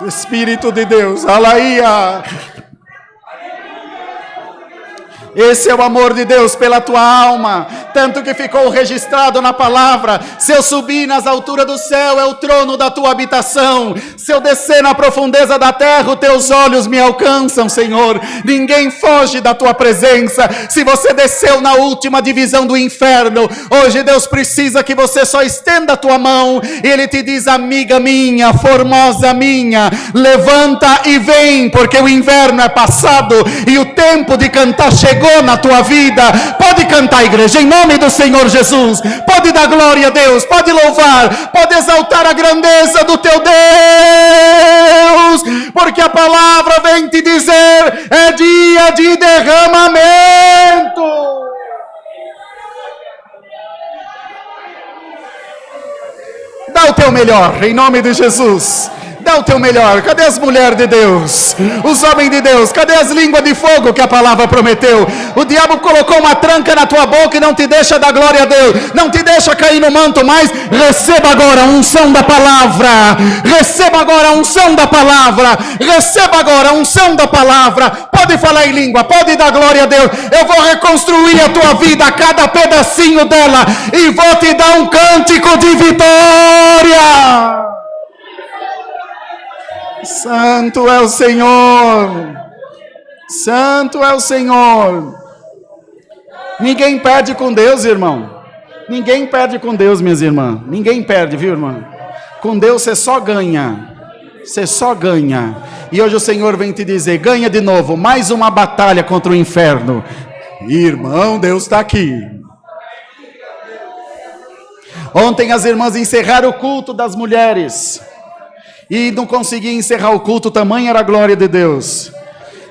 Espírito de Deus, Alaia. Esse é o amor de Deus pela tua alma, tanto que ficou registrado na palavra: se eu subir nas alturas do céu, é o trono da tua habitação, se eu descer na profundeza da terra, os teus olhos me alcançam, Senhor, ninguém foge da tua presença. Se você desceu na última divisão do inferno, hoje Deus precisa que você só estenda a tua mão, e Ele te diz: amiga minha, formosa minha, levanta e vem, porque o inverno é passado, e o tempo de cantar chegou na tua vida. Pode cantar, igreja, em nome do Senhor Jesus, pode dar glória a Deus, pode louvar, pode exaltar a grandeza do teu Deus, porque a palavra vem te dizer: é dia de derramamento. Dá o teu melhor, em nome de Jesus. Dá o teu melhor. Cadê as mulheres de Deus? Os homens de Deus? Cadê as línguas de fogo que a palavra prometeu? O diabo colocou uma tranca na tua boca e não te deixa dar glória a Deus, não te deixa cair no manto mais. Receba agora a unção da palavra. Receba agora a unção da palavra. Receba agora a unção da palavra. Pode falar em língua, pode dar glória a Deus. Eu vou reconstruir a tua vida, cada pedacinho dela, e vou te dar um cântico de vitória. Santo é o Senhor, Santo é o Senhor. Ninguém perde com Deus, irmão. Ninguém perde com Deus, minhas irmãs. Ninguém perde, viu, irmã? Com Deus você só ganha. Você só ganha. E hoje o Senhor vem te dizer: ganha de novo, mais uma batalha contra o inferno. Irmão, Deus está aqui. Ontem as irmãs encerraram o culto das mulheres e não conseguia encerrar o culto, tamanha era a glória de Deus.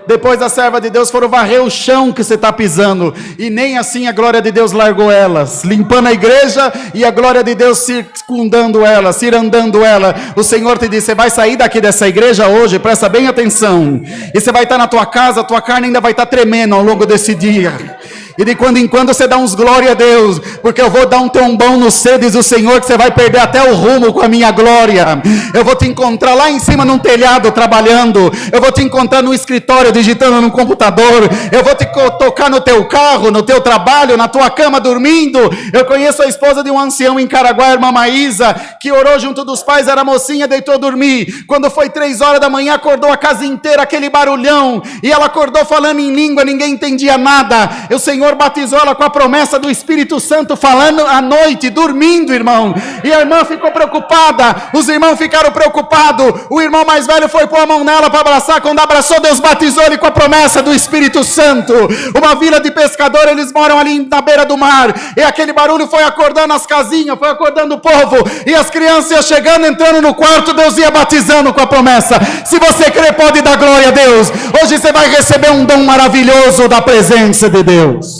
Depois a serva de Deus foram varrer o chão que você está pisando, e nem assim a glória de Deus largou elas, limpando a igreja, e a glória de Deus circundando ela, cirandando ela. O Senhor te disse: você vai sair daqui dessa igreja hoje, presta bem atenção, e você vai estar na tua casa, a tua carne ainda vai estar tremendo ao longo desse dia. E de quando em quando você dá uns glória a Deus, porque eu vou dar um tombão no céu, diz o Senhor, que você vai perder até o rumo com a minha glória. Eu vou te encontrar lá em cima num telhado trabalhando, eu vou te encontrar no escritório digitando no computador, eu vou te tocar no teu carro, no teu trabalho, na tua cama dormindo. Eu conheço a esposa de um ancião em Caraguá, a irmã Maísa, que orou junto dos pais, era mocinha, deitou dormir. Quando foi 3 horas da manhã, acordou a casa inteira, aquele barulhão, e ela acordou falando em língua, ninguém entendia nada. O Senhor batizou ela com a promessa do Espírito Santo, falando à noite, dormindo, irmão. E a irmã ficou preocupada, os irmãos ficaram preocupados. O irmão mais velho foi pôr a mão nela para abraçar. Quando abraçou, Deus batizou ele com a promessa do Espírito Santo. Uma vila de pescadores, eles moram ali na beira do mar, e aquele barulho foi acordando as casinhas, foi acordando o povo, e as crianças iam chegando, entrando no quarto, Deus ia batizando com a promessa. Se você crê, pode dar glória a Deus. Hoje você vai receber um dom maravilhoso da presença de Deus.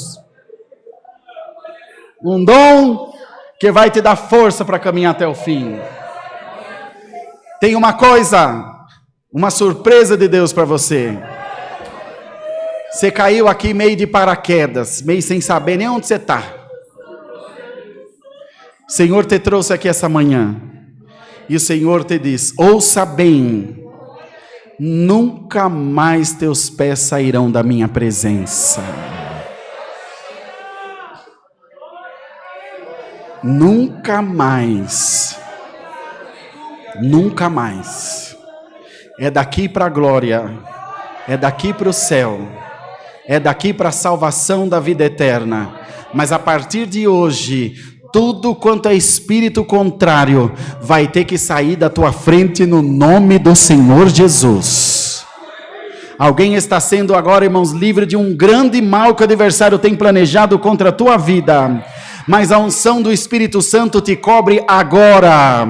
Um dom que vai te dar força para caminhar até o fim. Tem uma coisa, uma surpresa de Deus para você. Você caiu aqui meio de paraquedas, meio sem saber nem onde você está. O Senhor te trouxe aqui essa manhã, e o Senhor te diz: ouça bem, nunca mais teus pés sairão da minha presença. Nunca mais. Nunca mais. É daqui para a glória, é daqui para o céu, é daqui para a salvação da vida eterna. Mas a partir de hoje, tudo quanto é espírito contrário vai ter que sair da tua frente no nome do Senhor Jesus. Alguém está sendo agora, irmãos, livre de um grande mal que o adversário tem planejado contra a tua vida. Mas a unção do Espírito Santo te cobre agora,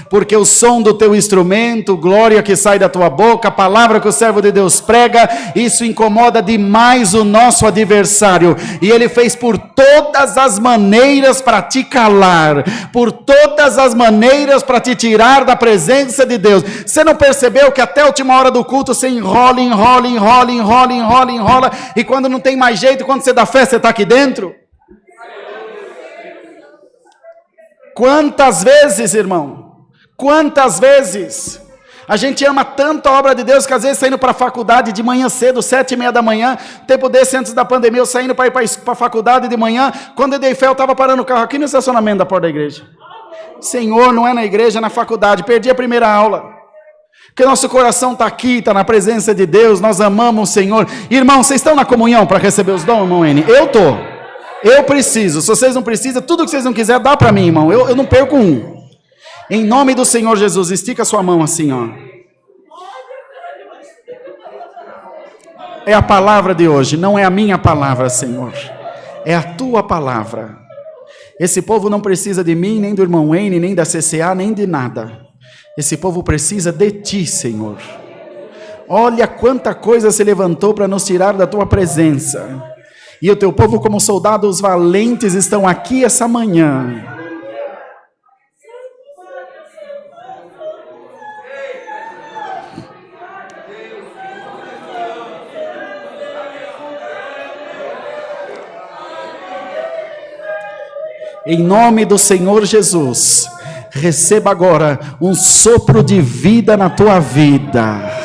porque o som do teu instrumento, glória que sai da tua boca, a palavra que o servo de Deus prega, isso incomoda demais o nosso adversário, e ele fez por todas as maneiras para te calar, por todas as maneiras para te tirar da presença de Deus. Você não percebeu que até a última hora do culto você enrola, e quando não tem mais jeito, quando você dá fé, você está aqui dentro? Quantas vezes, irmão, quantas vezes a gente ama tanto a obra de Deus que às vezes saindo para a faculdade de manhã cedo, 7:30 da manhã, tempo desse antes da pandemia, eu saindo para ir para a faculdade de manhã, quando eu dei fé eu estava parando o carro aqui no estacionamento da porta da igreja. Senhor, não é na igreja, é na faculdade, perdi a primeira aula. Porque nosso coração está aqui, está na presença de Deus, nós amamos o Senhor. Irmão, vocês estão na comunhão para receber os dons, irmão N? Eu estou. Eu preciso. Se vocês não precisam, tudo que vocês não quiserem, dá para mim, irmão. Eu não perco um. Em nome do Senhor Jesus, estica a sua mão assim, ó. É a palavra de hoje, não é a minha palavra, Senhor. É a tua palavra. Esse povo não precisa de mim, nem do irmão N, nem da CCA, nem de nada. Esse povo precisa de ti, Senhor. Olha quanta coisa se levantou para nos tirar da tua presença. E o teu povo, como soldados valentes, estão aqui essa manhã. Em nome do Senhor Jesus, receba agora um sopro de vida na tua vida.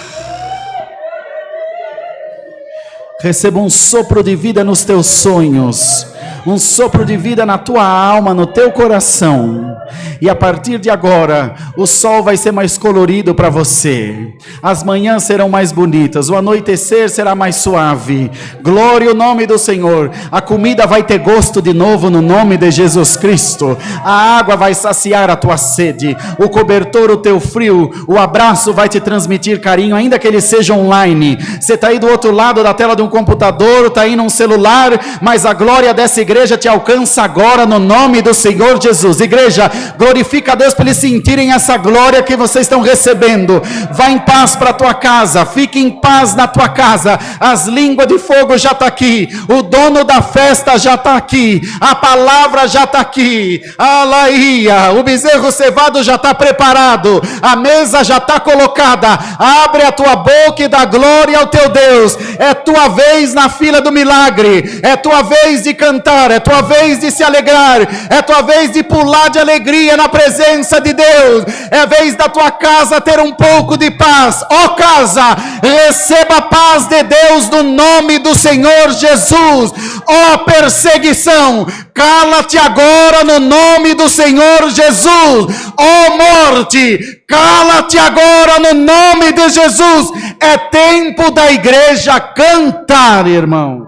Receba um sopro de vida nos teus sonhos, um sopro de vida na tua alma, no teu coração. E a partir de agora, o sol vai ser mais colorido para você. As manhãs serão mais bonitas, o anoitecer será mais suave. Glória ao nome do Senhor. A comida vai ter gosto de novo no nome de Jesus Cristo. A água vai saciar a tua sede. O cobertor, o teu frio, o abraço vai te transmitir carinho, ainda que ele seja online. Você está aí do outro lado da tela de um computador, está aí num celular, mas a glória dessa igreja te alcança agora no nome do Senhor Jesus. Igreja, glorifica a Deus para eles sentirem essa glória que vocês estão recebendo. Vá em paz para a tua casa, fique em paz na tua casa. As línguas de fogo já está aqui, o dono da festa já está aqui, a palavra já está aqui, alaia, o bezerro cevado já está preparado, a mesa já está colocada. Abre a tua boca e dá glória ao teu Deus. É tua vez na fila do milagre, é tua vez de cantar, é tua vez de se alegrar, é tua vez de pular de alegria na presença de Deus. É a vez da tua casa ter um pouco de paz. Ó casa, receba a paz de Deus no nome do Senhor Jesus. Ó perseguição, cala-te agora no nome do Senhor Jesus. Ó morte, cala-te agora no nome de Jesus. É tempo da igreja cantar, irmãos.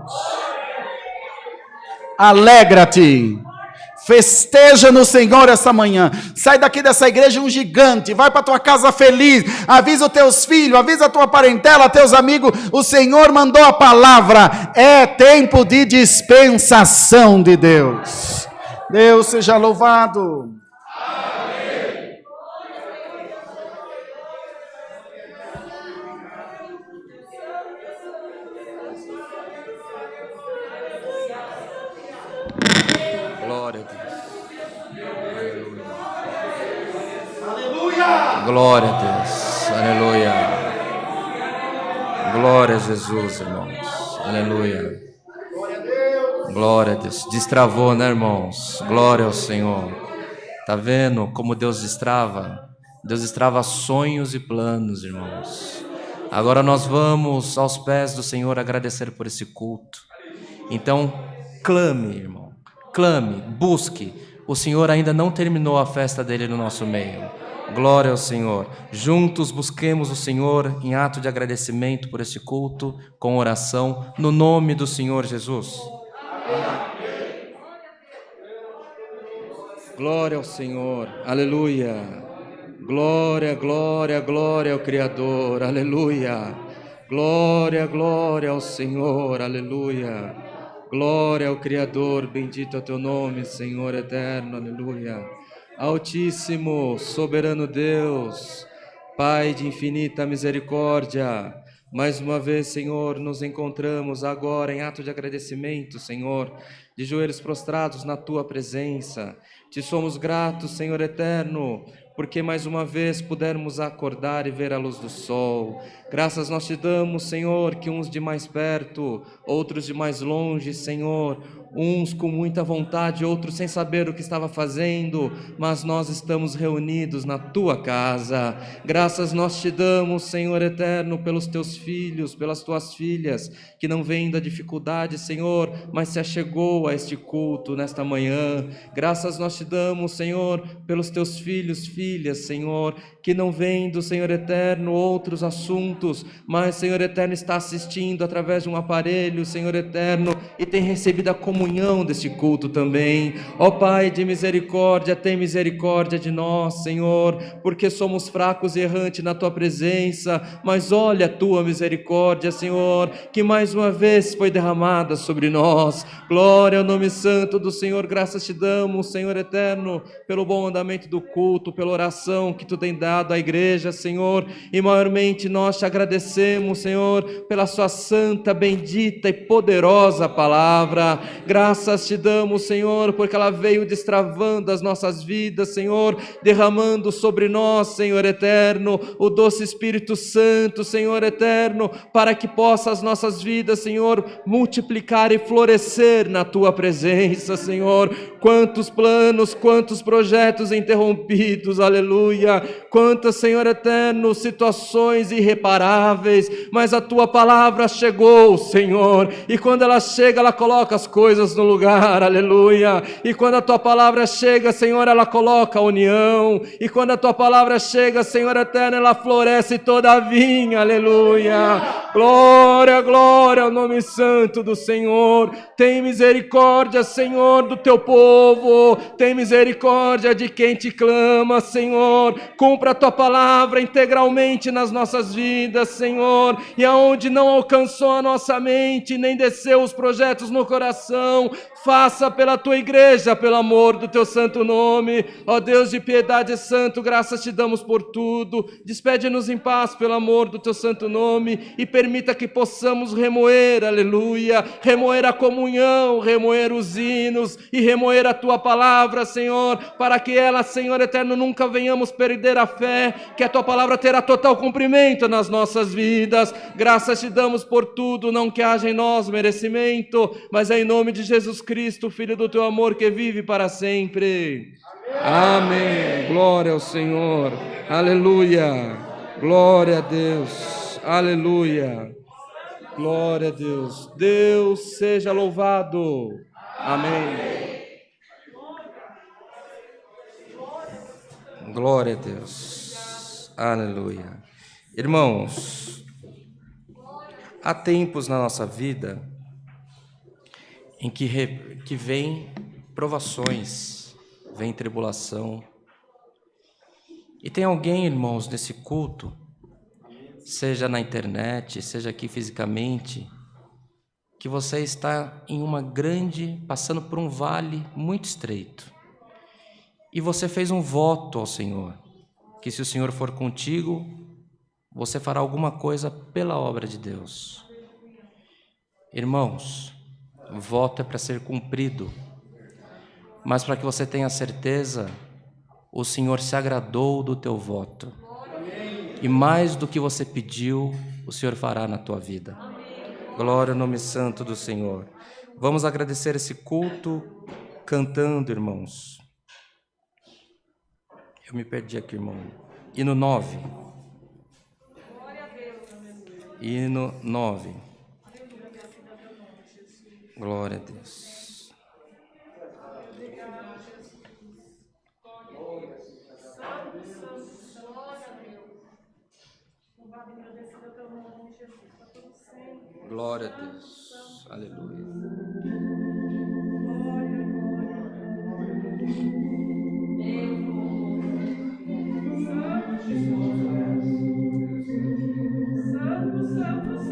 Alegra-te. Festeja no Senhor essa manhã. Sai daqui dessa igreja um gigante. Vai para tua casa feliz. Avisa os teus filhos, avisa a tua parentela, teus amigos. O Senhor mandou a palavra. É tempo de dispensação de Deus. Deus seja louvado. Glória a Deus. Aleluia. Glória a Deus. Aleluia. Glória a Jesus, irmãos. Aleluia. Glória a Deus. Destravou, né, irmãos? Glória ao Senhor. Tá vendo como Deus destrava? Deus destrava sonhos e planos, irmãos. Agora nós vamos aos pés do Senhor agradecer por esse culto. Então, clame, irmão. Clame, busque. O Senhor ainda não terminou a festa dele no nosso meio. Glória ao Senhor. Juntos busquemos o Senhor em ato de agradecimento por esse culto, com oração, no nome do Senhor Jesus. Glória ao Senhor. Aleluia. Glória, glória, glória ao Criador. Aleluia. Glória, glória ao Senhor, aleluia. Glória ao Criador, bendito é o teu nome, Senhor eterno, aleluia. Altíssimo, soberano Deus, Pai de infinita misericórdia, mais uma vez, Senhor, nos encontramos agora em ato de agradecimento, Senhor, de joelhos prostrados na Tua presença. Te somos gratos, Senhor eterno, porque mais uma vez pudermos acordar e ver a luz do sol. Graças nós te damos, Senhor, que uns de mais perto, outros de mais longe, Senhor, uns com muita vontade, outros sem saber o que estava fazendo, mas nós estamos reunidos na tua casa. Graças nós te damos, Senhor eterno, pelos teus filhos, pelas tuas filhas, que não vêm da dificuldade, Senhor, mas se achegou a este culto nesta manhã. Graças nós te damos, Senhor, pelos teus filhos, filhas, Senhor, que não vêm do Senhor eterno outros assuntos, mas, Senhor eterno, está assistindo através de um aparelho, Senhor eterno, e tem recebido a comunhão deste culto também. Ó Pai de misericórdia, tem misericórdia de nós, Senhor, porque somos fracos e errantes na tua presença, mas olha a tua misericórdia, Senhor, que mais uma vez foi derramada sobre nós. Glória ao nome santo do Senhor. Graças te damos, Senhor eterno, pelo bom andamento do culto, pela oração que tu tem dado à igreja, Senhor, e maiormente nós te agradecemos, Senhor, pela sua santa, bendita e poderosa palavra. Graças te damos, Senhor, porque ela veio destravando as nossas vidas, Senhor, derramando sobre nós, Senhor eterno, o doce Espírito Santo, Senhor eterno, para que possa as nossas vidas, Senhor, multiplicar e florescer na tua presença, Senhor. Quantos planos, quantos projetos interrompidos, aleluia, quantas, Senhor eterno, situações irreparáveis, mas a tua palavra chegou, Senhor, e quando ela chega, ela coloca as coisas no lugar, aleluia, e quando a tua palavra chega, Senhor, ela coloca a união, e quando a tua palavra chega, Senhor eterno, ela floresce toda a vinha, aleluia. Glória, glória ao nome santo do Senhor. Tem misericórdia, Senhor, do teu povo, tem misericórdia de quem te clama, Senhor. Cumpra a tua palavra integralmente nas nossas vidas, Senhor, e aonde não alcançou a nossa mente, nem desceu os projetos no coração, faça pela tua igreja, pelo amor do teu santo nome. Ó Deus de piedade santo, graças te damos por tudo. Despede-nos em paz pelo amor do teu santo nome e permita que possamos remoer, aleluia, remoer a comunhão, remoer os hinos e remoer a tua palavra, Senhor, para que ela, Senhor eterno, nunca venhamos perder a fé, que a tua palavra terá total cumprimento nas nossas vidas. Graças te damos por tudo, não que haja em nós merecimento, mas é em nome de Jesus Cristo, Filho do teu amor, que vive para sempre. Amém. Glória ao Senhor. Aleluia. Glória a Deus. Aleluia. Glória a Deus. Deus seja louvado. Amém. Glória a Deus. Aleluia. Irmãos, há tempos na nossa vida em que vem provações, vem tribulação. E tem alguém, irmãos, nesse culto, seja na internet, seja aqui fisicamente, que você está em uma grande, passando por um vale muito estreito. E você fez um voto ao Senhor, que se o Senhor for contigo, você fará alguma coisa pela obra de Deus. Irmãos, o voto é para ser cumprido, mas para que você tenha certeza, o Senhor se agradou do teu voto. E mais do que você pediu, o Senhor fará na tua vida. Glória ao nome santo do Senhor. Vamos agradecer esse culto cantando, irmãos. Eu me perdi aqui, irmão. Hino 9. Hino 9. Glória a Deus. Glória a Deus. Aleluia. Santo, Santo,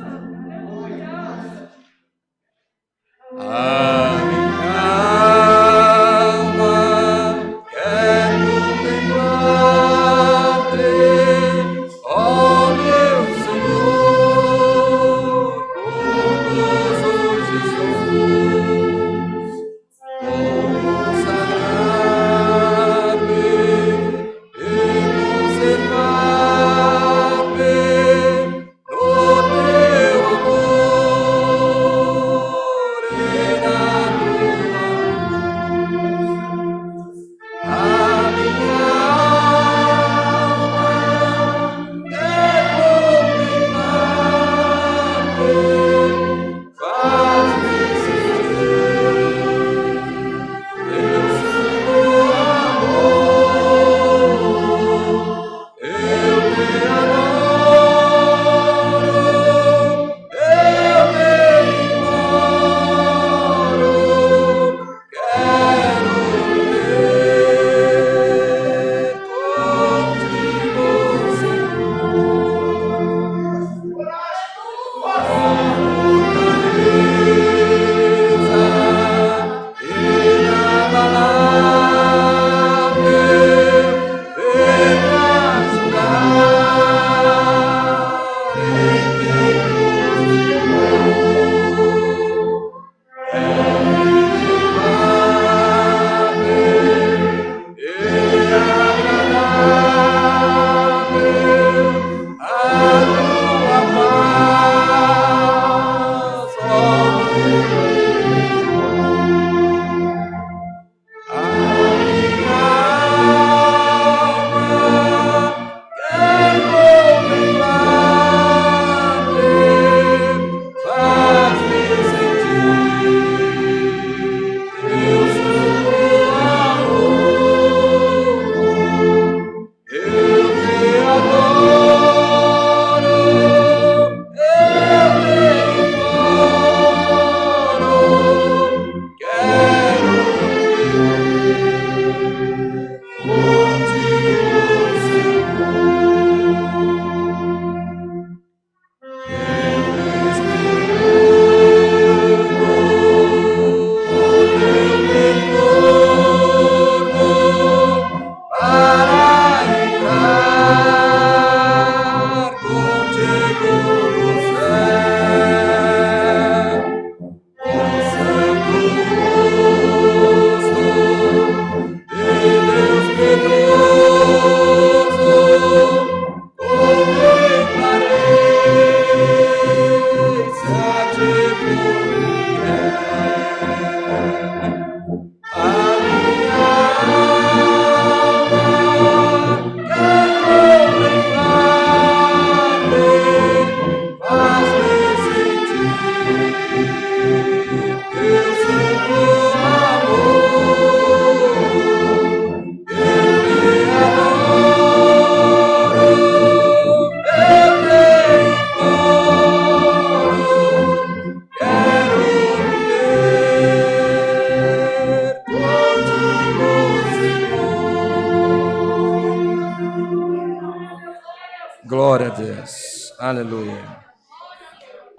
Glória a Deus. Aleluia.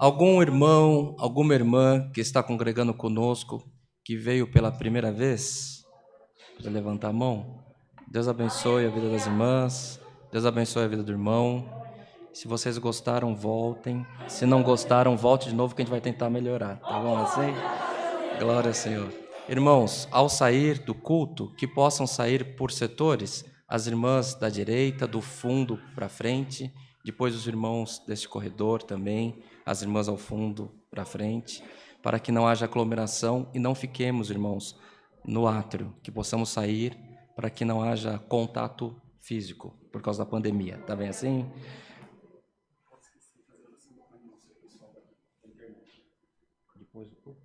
Algum irmão, alguma irmã que está congregando conosco, que veio pela primeira vez, para levantar a mão? Deus abençoe a vida das irmãs, Deus abençoe a vida do irmão. Se vocês gostaram, voltem. Se não gostaram, volte de novo que a gente vai tentar melhorar. Tá bom assim? Glória ao Senhor. Irmãos, ao sair do culto, que possam sair por setores, as irmãs da direita, do fundo para frente, depois os irmãos deste corredor também, as irmãs ao fundo para frente, para que não haja aglomeração e não fiquemos, irmãos, no átrio, que possamos sair para que não haja contato físico por causa da pandemia. Tá bem assim? Depois do culto?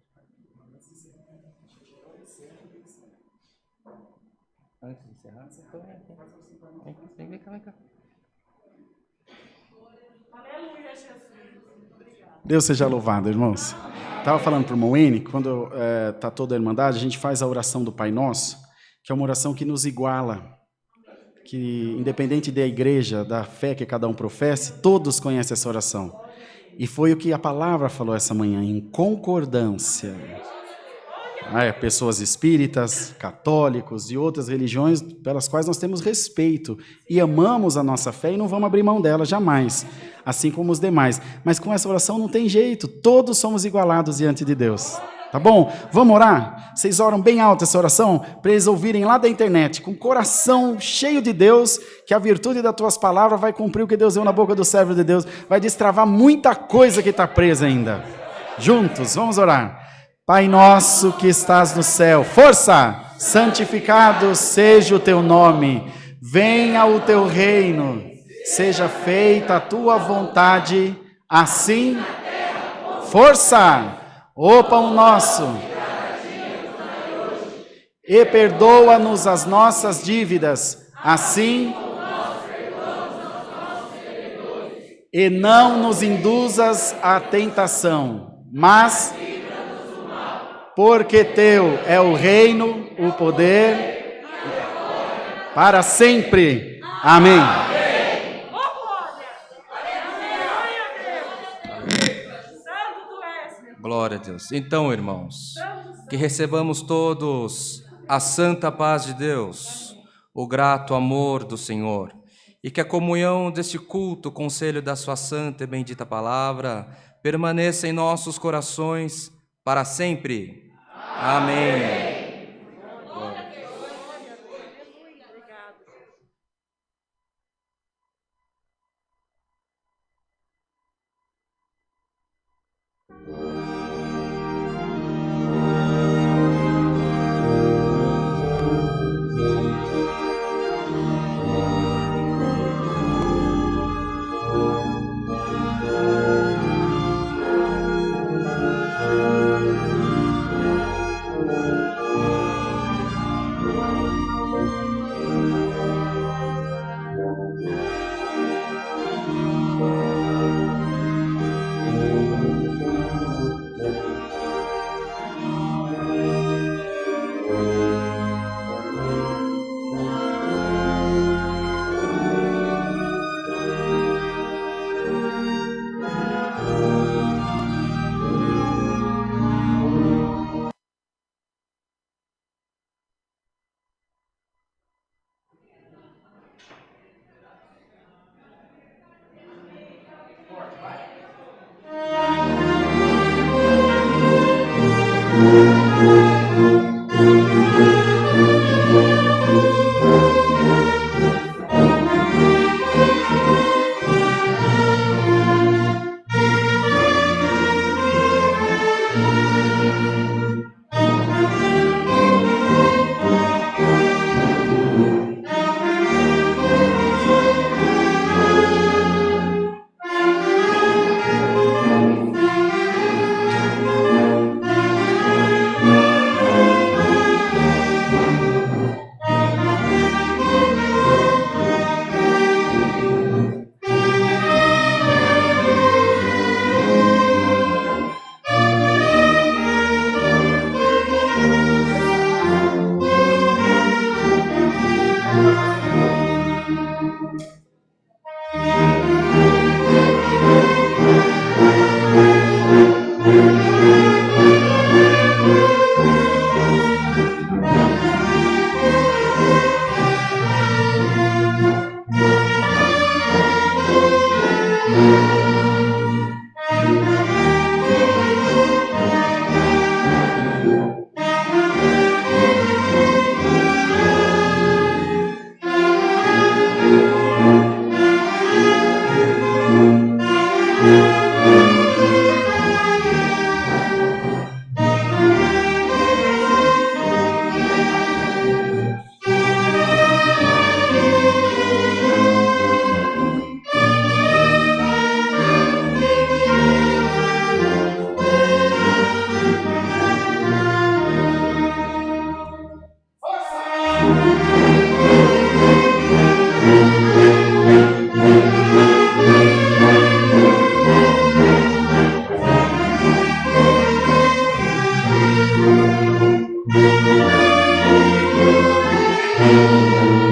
Antes de encerrar? Vem cá. Aleluia, Jesus. Obrigado. Deus seja louvado, irmãos. Estava falando para o irmão N, quando está toda a Irmandade, a gente faz a oração do Pai Nosso, que é uma oração que nos iguala, que independente da igreja, da fé que cada um professe, todos conhecem essa oração. E foi o que a palavra falou essa manhã, em concordância. Pessoas espíritas, católicos e outras religiões pelas quais nós temos respeito e amamos a nossa fé e não vamos abrir mão dela jamais, assim como os demais. Mas com essa oração não tem jeito, todos somos igualados diante de Deus. Tá bom? Vamos orar? Vocês oram bem alto essa oração para eles ouvirem lá da internet, com o coração cheio de Deus, que a virtude das tuas palavras vai cumprir o que Deus deu na boca do servo de Deus, vai destravar muita coisa que está presa ainda. Juntos, vamos orar. Pai nosso que estás no céu, força! Santificado seja o teu nome, venha o teu reino, seja feita a tua vontade, assim, força! O pão nosso, e perdoa-nos as nossas dívidas, assim, e não nos induzas à tentação, mas porque teu é o reino, o poder, para sempre. Amém. Glória a Deus. Então, irmãos, que recebamos todos a santa paz de Deus, o grato amor do Senhor, e que a comunhão deste culto, conselho da sua santa e bendita palavra, permaneça em nossos corações para sempre. Amém. Aleluia.